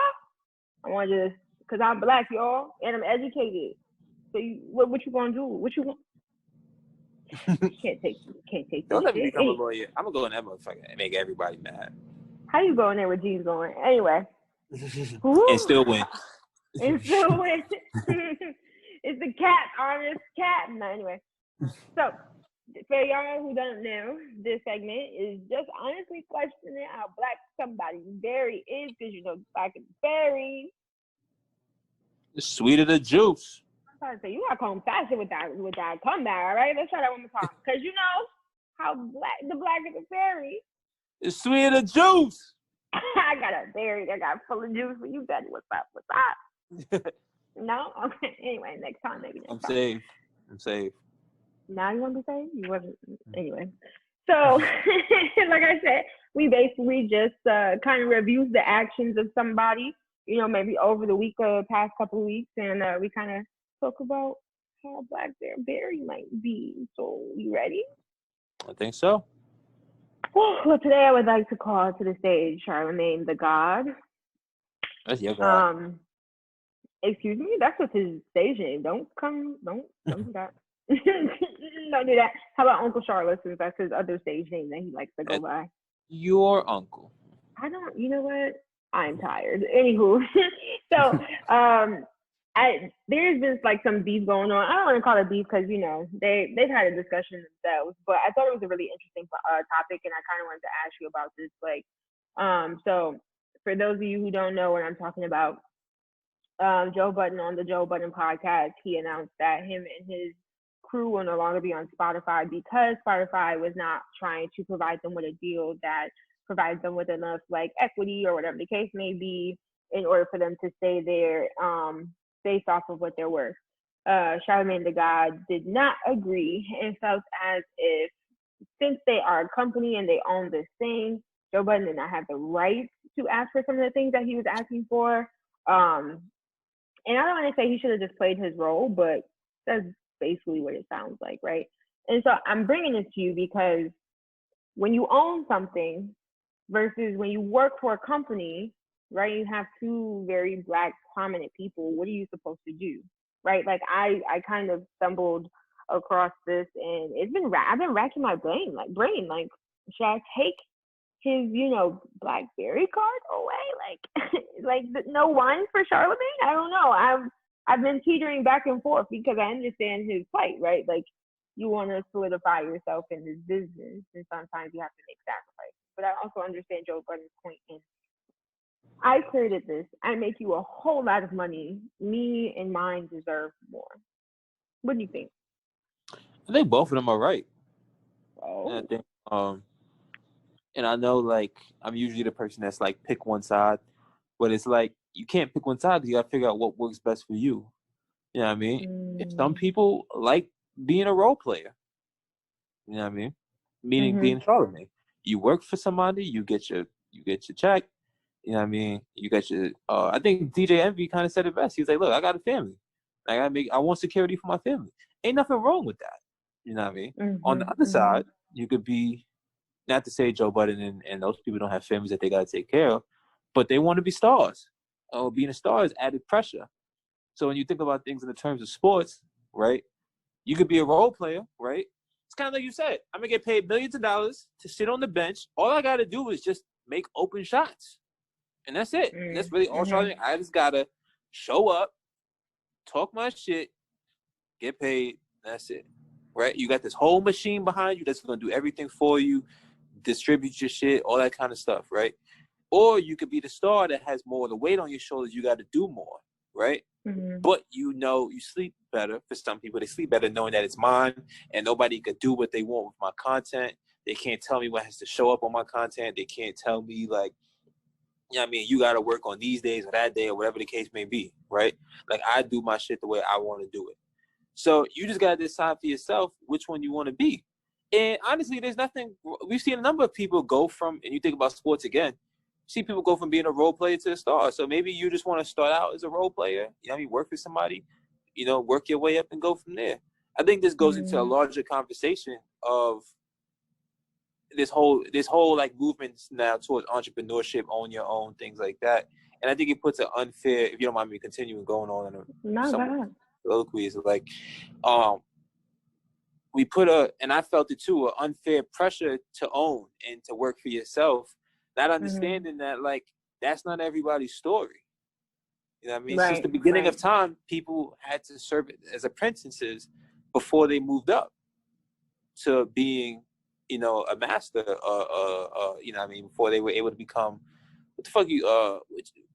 I want to just, cause I'm black, y'all, and I'm educated. So what you gonna do? What you want? Can't take this. Don't let me shit. become a lawyer. I'm gonna go in that motherfucker and make everybody mad. How you going there with G's going? Anyway. And still win. It's the cat, honest cat. No, anyway. So, for y'all who don't know, this segment is just honestly questioning how black somebody's berry is, because black is berry. The sweeter the juice. I'm trying to say, you gotta come faster with that comeback, all right? Let's try that one more time. Because how the blacker the berry. The sweeter the juice. I got a berry that got full of juice for you, Daddy. What's up? No? Okay. Anyway, next time, maybe next time. I'm safe. Now you want to be safe? You wasn't. Anyway. So, like I said, we basically just kind of review the actions of somebody, maybe over the week or past couple of weeks, and we kind of talk about how black their berry might be. So, you ready? I think so. Well, today I would like to call to the stage Charlemagne the God. That's your God. Excuse me, that's what's his stage name. Don't do that. Don't do that. How about Uncle Charlotte, since that's his other stage name that he likes to go by? Your uncle. I don't. You know what? I'm tired. Anywho, so there's been like some beef going on. I don't want to call it beef because they've had a discussion themselves, but I thought it was a really interesting topic, and I kind of wanted to ask you about this. So for those of you who don't know what I'm talking about, Joe Budden on the Joe Budden podcast, he announced that him and his crew will no longer be on Spotify because Spotify was not trying to provide them with a deal that provides them with enough like equity or whatever the case may be in order for them to stay there based off of what they're worth. Charlemagne the God did not agree and felt as if since they are a company and they own this thing, Joe Budden did not have the right to ask for some of the things that he was asking for. And I don't want to say he should have just played his role, but that's basically what it sounds like, right? And so I'm bringing this to you because when you own something versus when you work for a company, right, you have two very black prominent people. What are you supposed to do, right? Like I kind of stumbled across this, and I've been racking my brain, like, should I take his, BlackBerry card away? Like no one for Charlemagne? I don't know. I've been teetering back and forth because I understand his plight, right? Like, you want to solidify yourself in this business, and sometimes you have to make sacrifices. But I also understand Joe Budden's point in, I created this. I make you a whole lot of money. Me and mine deserve more. What do you think? I think both of them are right. Oh. And I think, and I know, like, I'm usually the person that's like pick one side, but it's like you can't pick one side because you got to figure out what works best for you. You know what I mean? Some people like being a role player. You know what I mean? Meaning being Charlemagne. You work for somebody, you get your check. You know what I mean? You got your. I think DJ Envy kind of said it best. He was like, "Look, I got a family. I want security for my family. Ain't nothing wrong with that. You know what I mean? On the other side, you could be, not to say Joe Budden and those people don't have families that they got to take care of, but they want to be stars. Being a star is added pressure. So when you think about things in the terms of sports, right? You could be a role player, right? It's kind of like you said. I'm gonna get paid millions of dollars to sit on the bench. All I got to do is just make open shots. And that's it. That's really all Charlemagne. I just got to show up, talk my shit, get paid. That's it. Right? You got this whole machine behind you that's going to do everything for you, distribute your shit, all that kind of stuff, right? Or you could be the star that has more of the weight on your shoulders. You got to do more, right? But you sleep better. For some people, they sleep better knowing that it's mine and nobody could do what they want with my content. They can't tell me what has to show up on my content. They can't tell me, like, you know what I mean, you got to work on these days or that day or whatever the case may be, right? Like, I do my shit the way I want to do it. So you just got to decide for yourself which one you want to be. And honestly, there's nothing, we've seen a number of people go from, and you think about sports again, see people go from being a role player to a star. So maybe you just want to start out as a role player, you know what I mean, work for somebody, work your way up and go from there. I think this goes into a larger conversation of this whole like movement now towards entrepreneurship, own your own, things like that. And I think it puts an unfair, if you don't mind me continuing going on in some colloquies, like we put and I felt it too, an unfair pressure to own and to work for yourself, not understanding that, like, that's not everybody's story. You know what I mean? Since the beginning of time, people had to serve as apprentices before they moved up to being, a master, you know what I mean, before they were able to become,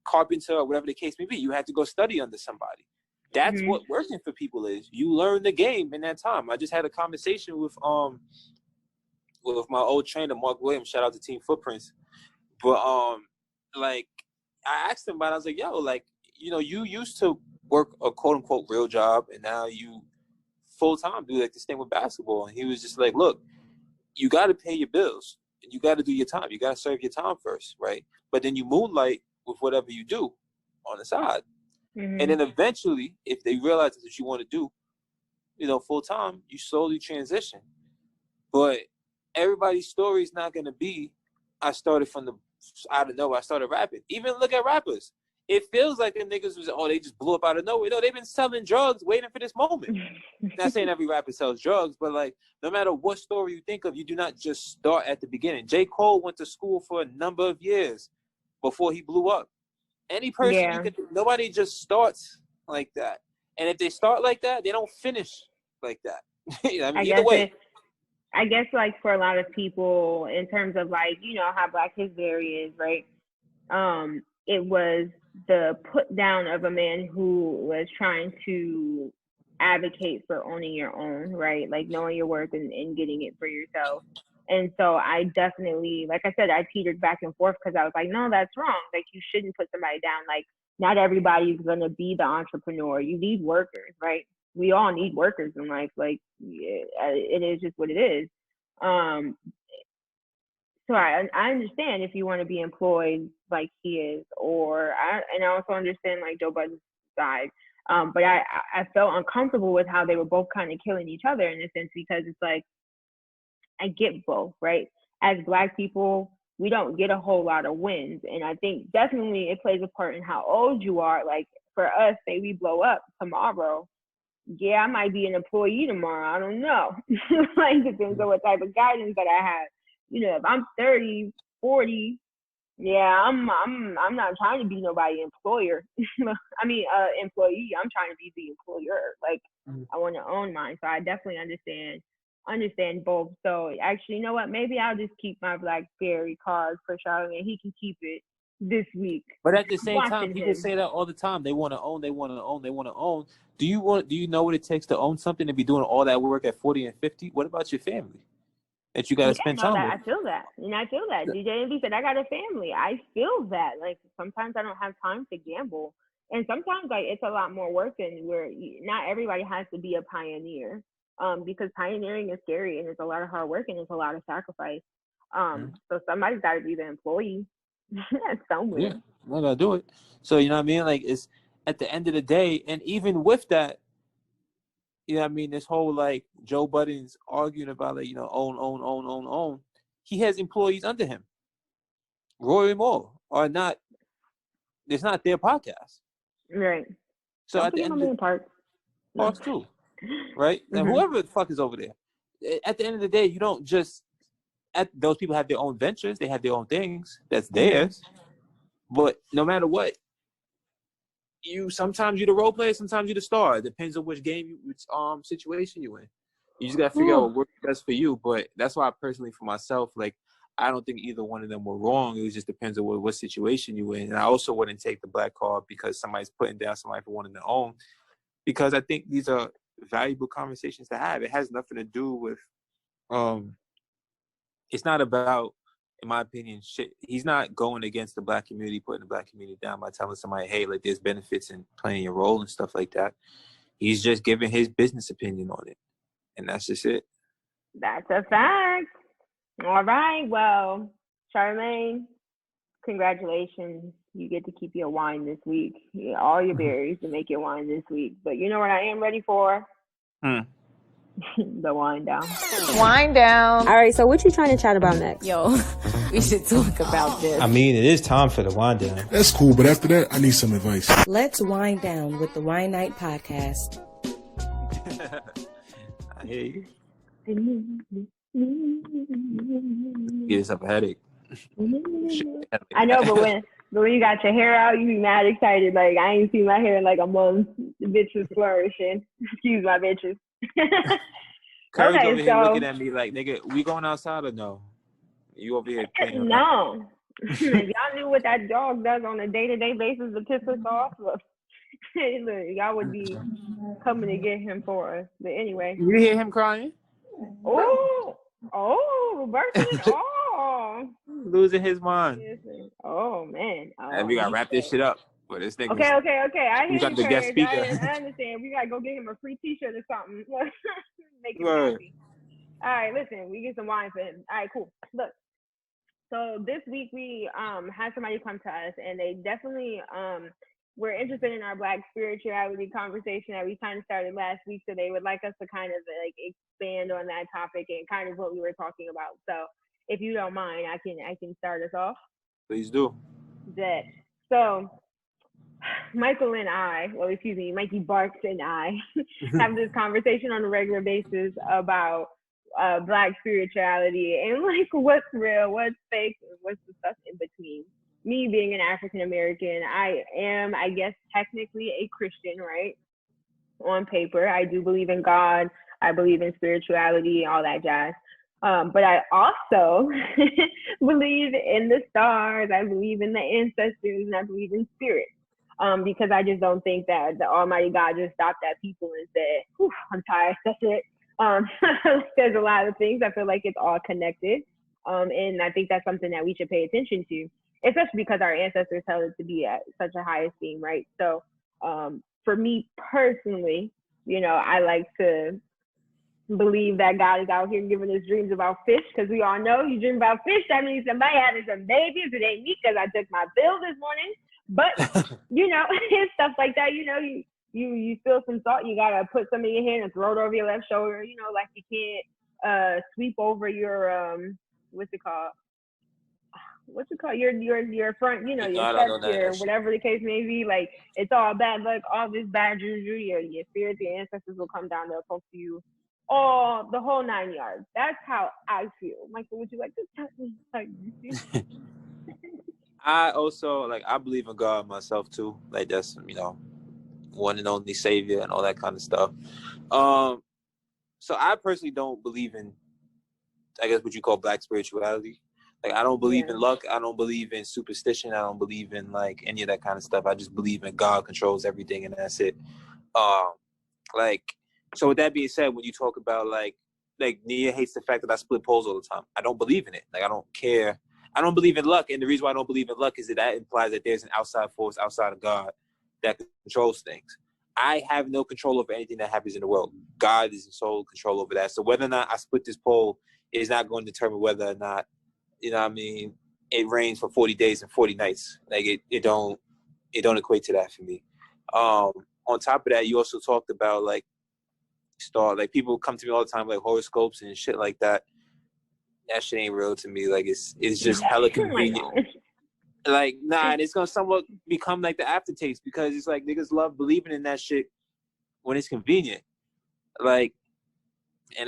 carpenter or whatever the case may be. You had to go study under somebody. That's what working for people is. You learn the game in that time. I just had a conversation with my old trainer, Mark Williams, shout out to Team Footprints. But, like, I asked him about it. I was like, yo, like, you used to work a quote-unquote real job, and now you full-time do, like, this thing with basketball. And he was just like, look, you got to pay your bills, and you got to do your time. You got to serve your time first, right? But then you moonlight with whatever you do on the side. And then eventually, if they realize that's what you want to do, full-time, you slowly transition. But everybody's story is not going to be, I started from out of nowhere, I started rapping. Even look at rappers. It feels like them niggas they just blew up out of nowhere. No, they've been selling drugs waiting for this moment. Not saying every rapper sells drugs, but, like, no matter what story you think of, you do not just start at the beginning. J. Cole went to school for a number of years before he blew up. Any person, nobody just starts like that. And if they start like that, they don't finish like that. I mean, either way. I guess, like, for a lot of people, in terms of, like, how Black History is, right? It was the put down of a man who was trying to advocate for owning your own, right? Like, knowing your worth and getting it for yourself. And so I definitely, like I said, I teetered back and forth because I was like, no, that's wrong. Like, you shouldn't put somebody down. Like, not everybody's going to be the entrepreneur. You need workers, right? We all need workers in life. Like, it is just what it is. So I understand if you want to be employed like he is, and I also understand, like, Joe Budden's side. But I felt uncomfortable with how they were both kind of killing each other in a sense, because it's like, I get both, right? As Black people, we don't get a whole lot of wins. And I think definitely it plays a part in how old you are. Like, for us, say we blow up tomorrow, yeah, I might be an employee tomorrow. I don't know. Like, depends on what type of guidance that I have. You know, if I'm 30, 40, yeah, I'm not trying to be nobody employer. I mean, employee. I'm trying to be the employer. Like, I want to own mine. So I definitely understand both. So actually, you know what? Maybe I'll just keep my BlackBerry card for Charlamagne. He can keep it this week. But at the same time, people say that all the time. They want to own. They want to own. They want to own. Do you know what it takes to own something and be doing all that work at 40 and 50? What about your family that you got to spend time with? I feel that. And I feel that. DJ Envy said, I got a family. I feel that. Like, sometimes I don't have time to gamble. And sometimes, like, it's a lot more work than where not everybody has to be a pioneer. Because pioneering is scary and it's a lot of hard work and it's a lot of sacrifice. So somebody's got to be the employee somewhere. Yeah, I gotta do it. So you know what I mean? Like, it's at the end of the day, and even with that, you know what I mean? This whole like Joe Budden's arguing about like, you know, own. He has employees under him. Roy and Moore are not. It's not their podcast, right? So at the end of the parts too, right? And whoever the fuck is over there, at the end of the day, you don't just. Those people have their own ventures. They have their own things. That's theirs. But no matter what, sometimes you're the role player, sometimes you're the star. It depends on which game, which situation you're in. You just gotta figure out what works best for you. But that's why personally, for myself, like, I don't think either one of them were wrong. It just depends on what situation you're in. And I also wouldn't take the black card because somebody's putting down somebody for wanting to own. Because I think these are valuable conversations to have. It has nothing to do with it's not about, in my opinion, shit. He's not going against the black community, putting the black community down by telling somebody, hey, like, there's benefits in playing your role and stuff like that. He's just giving his business opinion on it. And that's just it. That's a fact. All right. Well, Charlamagne, congratulations. You get to keep your wine this week. All your berries to make your wine this week. But you know what I am ready for? The wind down. Wind down. All right, so what you trying to chat about next? Yo, we should talk about this. I mean, it is time for the wind down. That's cool, but after that, I need some advice. Let's wind down with the Wine Night podcast. I hear you. Get yourself a headache. I know, but when you got your hair out, you be mad excited. Like, I ain't seen my hair in like a month. The bitch was flourishing. Excuse my bitches. Curry's over here looking at me like, nigga, we going outside or no? You over here playing? No. If y'all knew what that dog does on a day-to-day basis to piss us off, look, y'all would be coming to get him for us. But anyway. You hear him crying? Oh, bursting. Oh. Losing his mind. Oh, man. And we got to wrap this shit up. But this nigga. Okay. I hear you, the guest speaker. I understand. We got to go get him a free t-shirt or something. Make him happy. All right, listen. We get some wine for him. All right, cool. Look. So this week we had somebody come to us, and they definitely were interested in our Black spirituality conversation that we kind of started last week. So they would like us to kind of like expand on that topic and kind of what we were talking about. So if you don't mind, I can start us off. Please do. So Mikey Barxxx and I have this conversation on a regular basis about Black spirituality and like what's real, what's fake, and what's the stuff in between. Me being an African American, I am, I guess, technically a Christian, right? On paper, I do believe in God. I believe in spirituality, all that jazz. But I also believe in the stars. I believe in the ancestors, and I believe in spirit. Because I just don't think that the Almighty God just stopped at people and said, "Whew, I'm tired, that's it." There's a lot of things. I feel like it's all connected. And I think that's something that we should pay attention to, especially because our ancestors held it to be at such a high esteem, right? So for me personally, you know, I like to believe that God is out here giving us dreams about fish, because we all know you dream about fish, that means somebody having some babies. It ain't me, because I took my pill this morning. But, you know, and stuff like that, you know, you feel some salt, you got to put some in your hand and throw it over your left shoulder, you know, like you can't sweep over your, what's it called? what you call your front, you know, your I don't know steps, none of your that shit. whatever the case may be. Like it's all bad luck, all this bad juju. Your spirits, your ancestors will come down. They'll talk to you, all the whole 9 yards. That's how I feel. Michael, would you like to tell me how you feel? I also I believe in God myself too. Like that's one and only Savior and all that kind of stuff. So I personally don't believe in, I guess, what you call black spirituality. Like I don't believe in luck. I don't believe in superstition. I don't believe in any of that kind of stuff. I just believe in God controls everything and that's it. So with that being said, when you talk about like Nia hates the fact that I split poles all the time. I don't believe in it. I don't care. I don't believe in luck. And the reason why I don't believe in luck is that implies that there's an outside force outside of God that controls things. I have no control over anything that happens in the world. God is in sole control over that. So whether or not I split this pole is not going to determine whether or not, it rains for 40 days and 40 nights. It don't equate to that for me. On top of that, you also talked about people come to me all the time, horoscopes and shit like that. That shit ain't real to me. It's just hella convenient. And it's gonna somewhat become the aftertaste because it's niggas love believing in that shit when it's convenient. And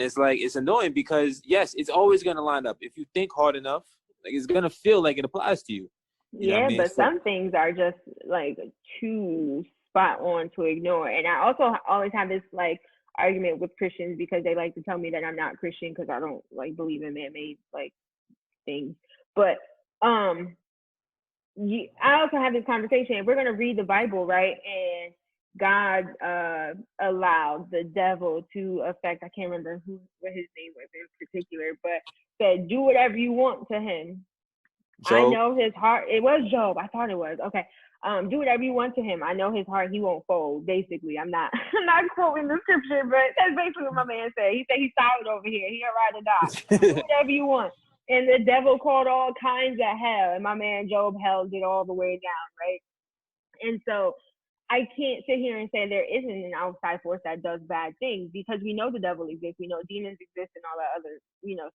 it's annoying because yes, it's always gonna line up. If you think hard enough, it's gonna feel like it applies to you. But some things are just too spot on to ignore. And I also always have this argument with Christians because they like to tell me that I'm not Christian because I don't believe in man-made things. But I also have this conversation. We're going to read the Bible, right? And God allowed the devil to affect, I can't remember what his name was in particular, but said, do whatever you want to him. Job. I know his heart. It was Job. I thought it was. Okay. Do whatever you want to him. I know his heart. He won't fold. Basically, I'm not quoting the scripture, but that's basically what my man said. He said he's solid over here. He a ride or die. Do whatever you want. And the devil called all kinds of hell, and my man Job held it all the way down, right? And so I can't sit here and say there isn't an outside force that does bad things because we know the devil exists. We know demons exist and all that other,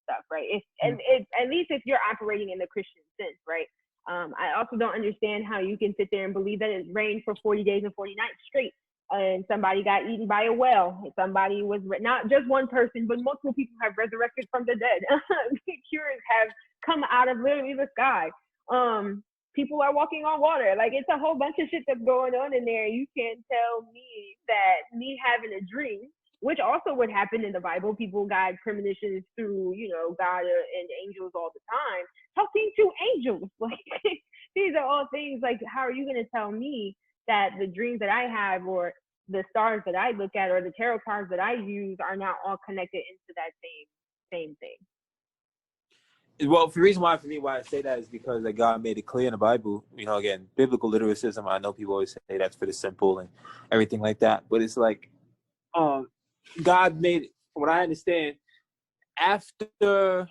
stuff, right? At least if you're operating in the Christian sense, right? I also don't understand how you can sit there and believe that it rained for 40 days and 40 nights straight. And somebody got eaten by a whale. Somebody was, not just one person, but multiple people have resurrected from the dead. Cures have come out of literally the sky. People are walking on water. It's a whole bunch of shit that's going on in there. You can't tell me that me having a dream, which also would happen in the Bible. People got premonitions through, God and angels all the time. Talking to angels. These are all things how are you going to tell me that the dreams that I have or the stars that I look at or the tarot cards that I use are not all connected into that same thing? Well, the reason why I say that is because God made it clear in the Bible. Again, biblical lyricism. I know people always say that's for the simple and everything like that, but it's God made it. From what I understand, after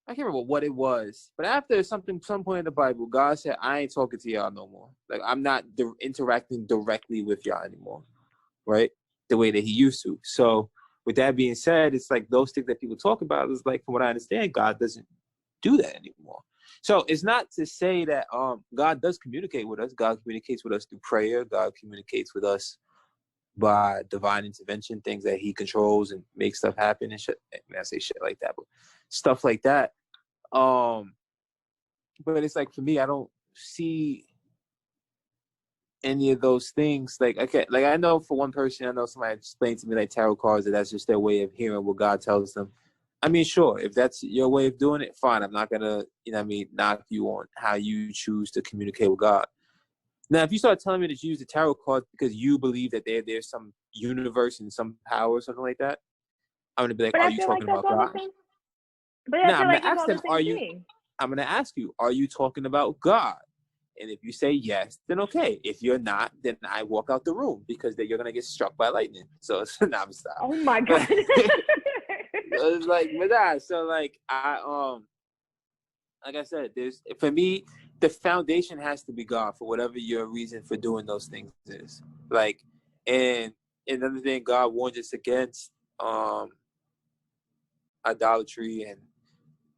I can't remember what it was, but after some point in the Bible, God said, "I ain't talking to y'all no more. I'm not interacting directly with y'all anymore, right? The way that He used to." So. With that being said, it's those things that people talk about is from what I understand, God doesn't do that anymore. So it's not to say that God does communicate with us. God communicates with us through prayer. God communicates with us by divine intervention, things that He controls and makes stuff happen and shit. I mean, I say shit like that, but stuff like that. But it's for me, I don't see any of those things. I know for one person, I know somebody explained to me tarot cards, that's just their way of hearing what God tells them. I mean, sure, if that's your way of doing it, fine. I'm not gonna, knock you on how you choose to communicate with God. Now, if you start telling me that you use the tarot cards because you believe that there's some universe and some power or something like that, I'm gonna be are you talking about God? But I feel it's all the same thing. I'm gonna ask you, are you talking about God? And if you say yes, then okay. If you're not, then I walk out the room because then you're gonna get struck by lightning. So it's I'm stop. Oh my God. It's but nah. So like I said, for me, the foundation has to be God for whatever your reason for doing those things is. And another thing, God warns us against idolatry and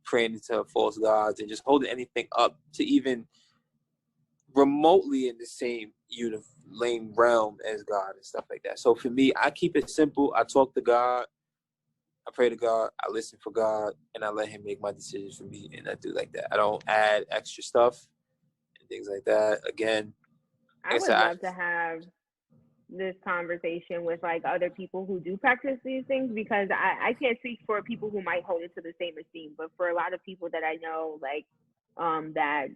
praying to false gods and just holding anything up to even remotely in the same lame realm as God and stuff like that. So for me, I keep it simple. I talk to God, I pray to God, I listen for God, and I let him make my decisions for me, and I do like that. I don't add extra stuff and things like that. Again, I would love to have this conversation with like other people who do practice these things, because I can't speak for people who might hold it to the same esteem, but for a lot of people that I know, like that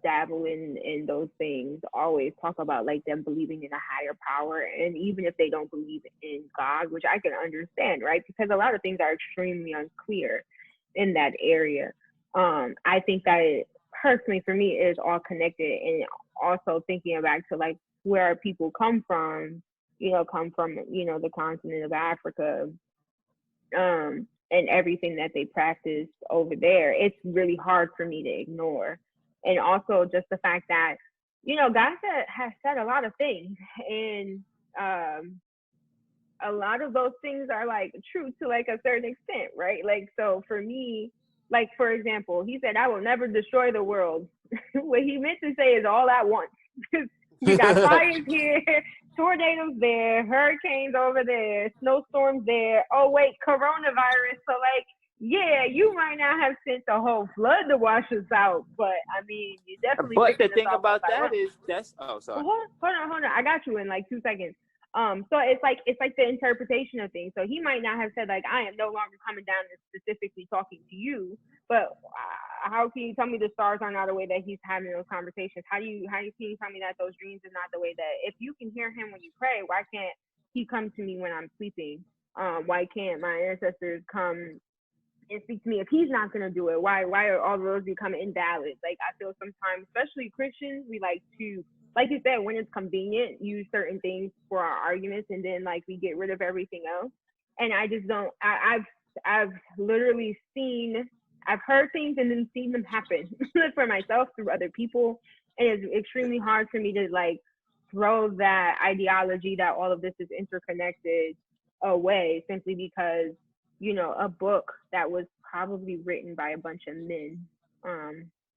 dabble in those things, always talk about like them believing in a higher power, and even if they don't believe in God, which I can understand, right? Because a lot of things are extremely unclear in that area. I think that it, personally for me, is all connected, and also thinking back to like where people come from, the continent of Africa, and everything that they practice over there, it's really hard for me to ignore. And also just the fact that, God has said a lot of things, and a lot of those things are like true to like a certain extent, right? Like, so for me, like, for example, he said, I will never destroy the world. What he meant to say is all at once. You got fires here, tornadoes there, hurricanes over there, snowstorms there. Oh, wait, coronavirus. So, like, yeah, you might not have sent the whole flood to wash us out, but, I mean, you definitely... But the thing about that is, Oh, sorry. Well, hold on. I got you in, like, 2 seconds. So it's like the interpretation of things. So he might not have said like, I am no longer coming down and specifically talking to you, but how can you tell me the stars are not the way that he's having those conversations? How can you tell me that those dreams is not the way that, if you can hear him when you pray, why can't he come to me when I'm sleeping? Why can't my ancestors come and speak to me if he's not going to do it? Why are all of those become invalid? Like, I feel sometimes, especially Christians, we like to, like you said, when it's convenient, use certain things for our arguments, and then like we get rid of everything else. And I just don't. I've literally I've heard things and then seen them happen for myself through other people, and it's extremely hard for me to like throw that ideology that all of this is interconnected away simply because a book that was probably written by a bunch of men.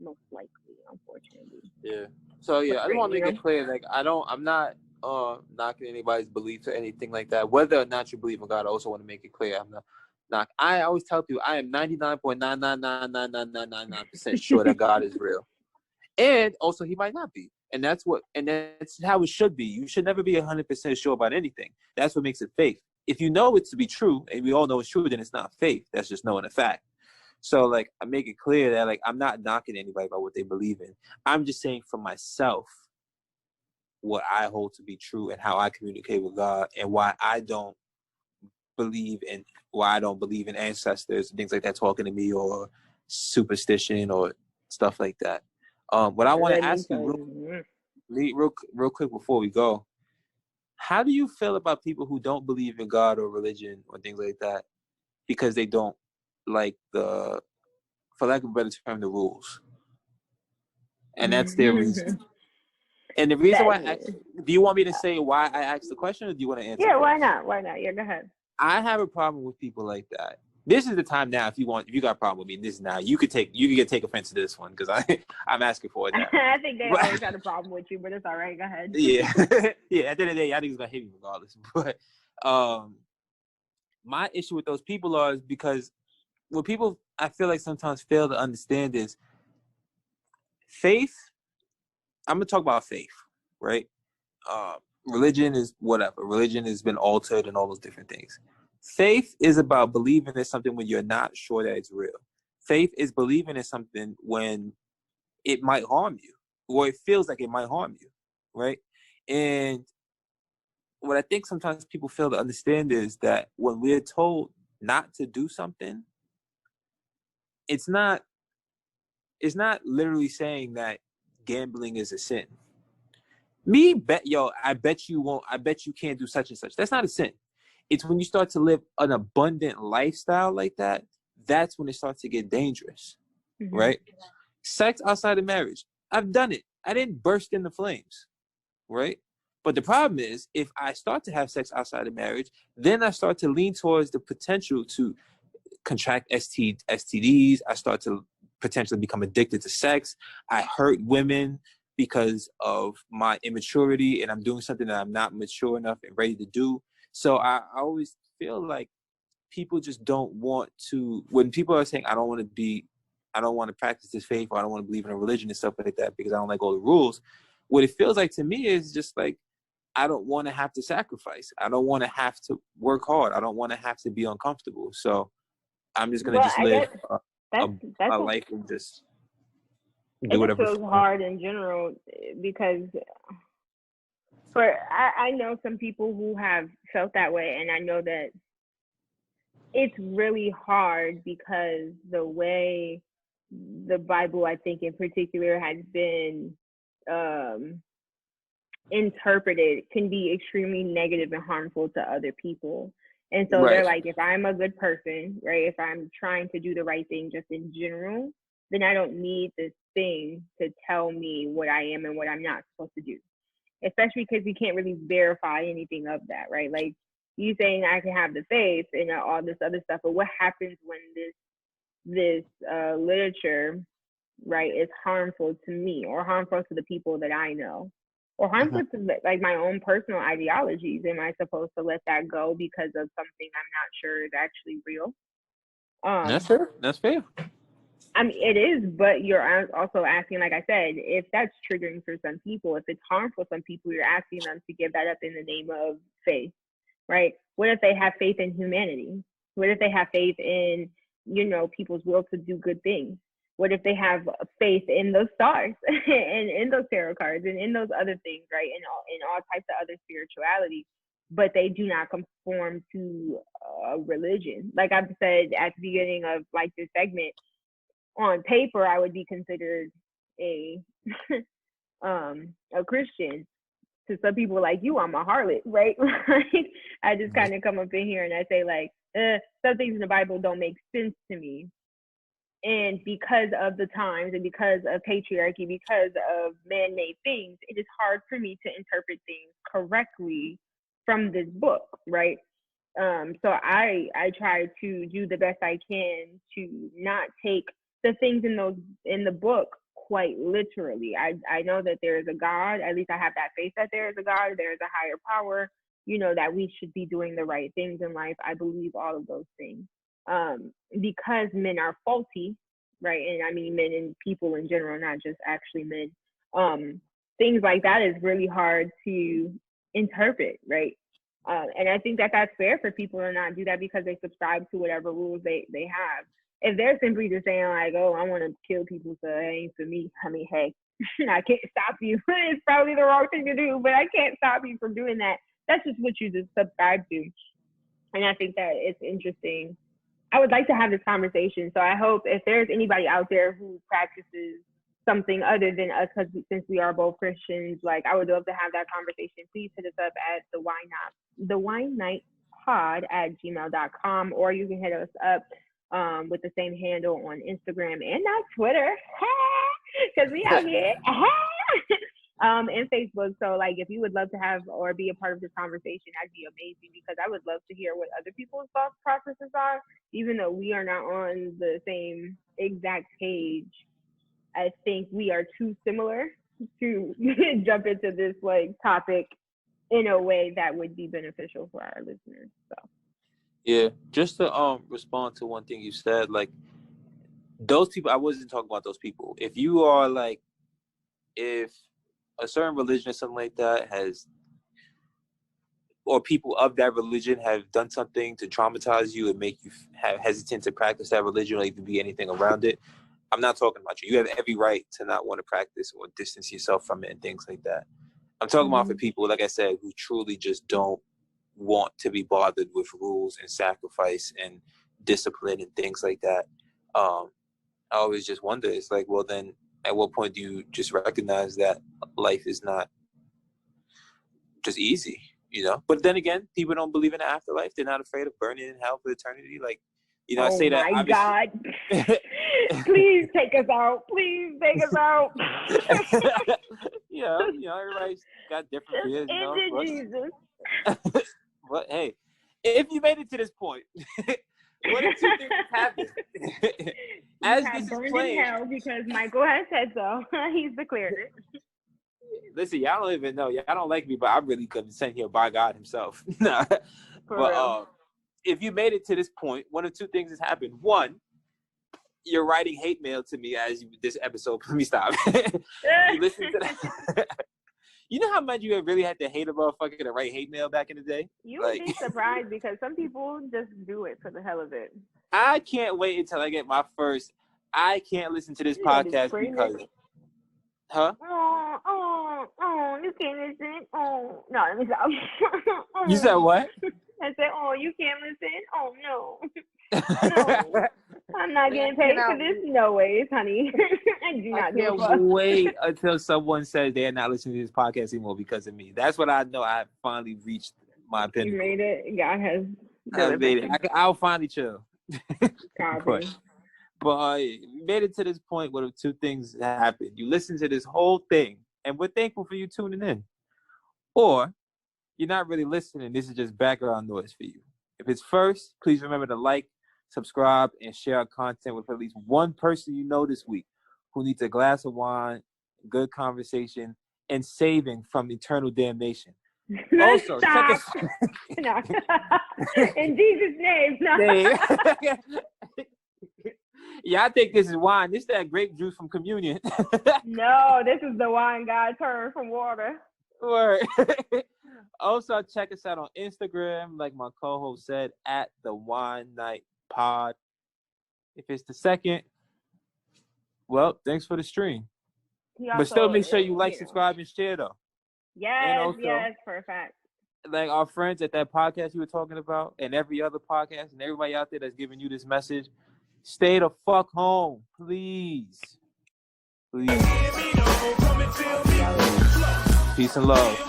Most likely, unfortunately. Yeah. So yeah, I just want to make it clear, like I'm not knocking anybody's belief or anything like that. Whether or not you believe in God, I also want to make it clear I'm not. I always tell people I am 99.9999999% sure that God is real, and also He might not be, and that's how it should be. You should never be 100% sure about anything. That's what makes it faith. If you know it to be true, and we all know it's true, then it's not faith. That's just knowing a fact. So, like, I make it clear that, like, I'm not knocking anybody about what they believe in. I'm just saying for myself what I hold to be true and how I communicate with God, and why I don't believe in ancestors and things like that talking to me, or superstition or stuff like that. What I want to ask you real quick before we go, how do you feel about people who don't believe in God or religion or things like that because they don't like for lack of a better term, the rules, and that's their reason? And the reason why do you want me to say why I asked the question, or do you want to answer? Yeah, why not? Yeah, go ahead. I have a problem with people like that. This is the time now. If you got a problem with me, this is now. You could take offense to this one because I'm asking for it now. I think they always had a problem with you, but it's all right. Go ahead. Yeah, yeah. At the end of the day, I think it's gonna hit me regardless. But my issue with those people is because what people I feel like sometimes fail to understand is faith. I'm gonna talk about faith, right? Religion is whatever. Religion has been altered and all those different things. Faith is about believing in something when you're not sure that it's real. Faith is believing in something when it might harm you, or it feels like it might harm you, right? And what I think sometimes people fail to understand is that when we're told not to do something, it's not literally saying that gambling is a sin. I bet you can't do such and such. That's not a sin. It's when you start to live an abundant lifestyle like that, that's when it starts to get dangerous, right? Sex outside of marriage, I've done it. I didn't burst into flames, right? But the problem is, if I start to have sex outside of marriage, then I start to lean towards the potential to contract STDs. I start to potentially become addicted to sex. I hurt women because of my immaturity, and I'm doing something that I'm not mature enough and ready to do. So I always feel like people just don't want to, when people are saying, I don't want to practice this faith, or I don't want to believe in a religion and stuff like that because I don't like all the rules. What it feels like to me is just like, I don't want to have to sacrifice. I don't want to have to work hard. I don't want to have to be uncomfortable. So I'm just going to live a life and just do whatever. It feels hard in general because I know some people who have felt that way, and I know that it's really hard because the way the Bible, I think in particular, has been interpreted can be extremely negative and harmful to other people. And so they're like, if I'm a good person, right, if I'm trying to do the right thing just in general, then I don't need this thing to tell me what I am and what I'm not supposed to do. Especially because we can't really verify anything of that, right? Like you saying I can have the faith and all this other stuff, but what happens when this literature, right, is harmful to me or harmful to the people that I know? Or harmful to like my own personal ideologies? Am I supposed to let that go because of something I'm not sure is actually real? That's fair. That's fair. I mean, it is, but you're also asking, like I said, if that's triggering for some people, if it's harmful for some people, you're asking them to give that up in the name of faith, right? What if they have faith in humanity? What if they have faith in, people's will to do good things? What if they have faith in those stars and in those tarot cards and in those other things, right? And in all types of other spirituality, but they do not conform to a religion. Like I've said at the beginning of like this segment, on paper, I would be considered a Christian. To some people like you, I'm a harlot, right? I just kind of come up in here and I say like, some things in the Bible don't make sense to me. And because of the times and because of patriarchy, because of man-made things, it is hard for me to interpret things correctly from this book, right? So I try to do the best I can to not take the things in the book quite literally. I know that there is a God. At least I have that faith that there is a God. There is a higher power, that we should be doing the right things in life. I believe all of those things. Because men are faulty, right? And I mean men and people in general, not just actually men. Things like that is really hard to interpret, right? And I think that that's fair for people to not do that because they subscribe to whatever rules they have. If they're simply just saying like, oh, I want to kill people, so it ain't for me. I mean, hey, I can't stop you. It's probably the wrong thing to do, but I can't stop you from doing that. That's just what you just subscribe to. And I think that it's interesting. I would like to have this conversation. So I hope if there's anybody out there who practices something other than us, because since we are both Christians, like I would love to have that conversation. Please hit us up at the Wine Night Pod at gmail.com, or you can hit us up with the same handle on Instagram and not Twitter, because we out here, and Facebook. So like if you would love to have or be a part of this conversation, that'd be amazing, because I would love to hear what other people's thought processes are, even though we are not on the same exact page. I think we are too similar to jump into this like topic in a way that would be beneficial for our listeners. So yeah, just to respond to one thing you said, like those people, I wasn't talking about those people. If you are like, if a certain religion or something like that has, or people of that religion have done something to traumatize you and make you have hesitant to practice that religion or even be anything around it, I'm not talking about you. You have every right to not want to practice or distance yourself from it and things like that. I'm talking about for people, like I said, who truly just don't want to be bothered with rules and sacrifice and discipline and things like that. I always just wonder, it's like, well, then at what point do you just recognize that life is not just easy, But then again, people don't believe in the afterlife. They're not afraid of burning in hell for eternity. Like, I say that. Oh my God. Please take us out. Please take us out. Everybody's got different fears, Jesus. But hey, if you made it to this point, What if two things happen? As this is burned playing, in hell because Michael has said so. He's declared it. listen, y'all don't even know. Y'all don't like me, but I'm really sent here by God himself. Nah. For But real. if you made it to this point, one of two things has happened. One, you're writing hate mail to me as this episode. Let me stop. You listen to that. You know how much you really had to hate a motherfucker to write hate mail back in the day? You would be surprised because some people just do it for the hell of it. I can't wait until I get my first. I can't listen to this podcast because. Huh? Oh, you can't listen. Oh, no, let me stop. You said what? I said, oh, you can't listen. Oh, no. No. I'm not getting paid for this. No ways, honey. I do not give a fuck. Can't wait until someone says they're not listening to this podcast anymore because of me. That's what I know. I have finally reached my pinnacle. You made it. God has I made it. I'll finally chill. Copy. But you made it to this point where two things happened. You listened to this whole thing, and we're thankful for you tuning in. Or you're not really listening. This is just background noise for you. If it's first, please remember to like, subscribe, and share our content with at least one person you know this week who needs a glass of wine, good conversation, and saving from eternal damnation. Also, check us. No. In Jesus' name. No. Yeah, I think this is wine. This is that grape juice from communion. No, this is the wine God turned from water. Word. Also, check us out on Instagram, like my co-host said, at the Wine Night Pod. If it's the second, well, thanks for the stream. But still make sure you like, subscribe, and share, though. Yes, also, yes, for a fact. Like our friends at that podcast you were talking about, and every other podcast, and everybody out there that's giving you this message, stay the fuck home, please. Please. Peace and love.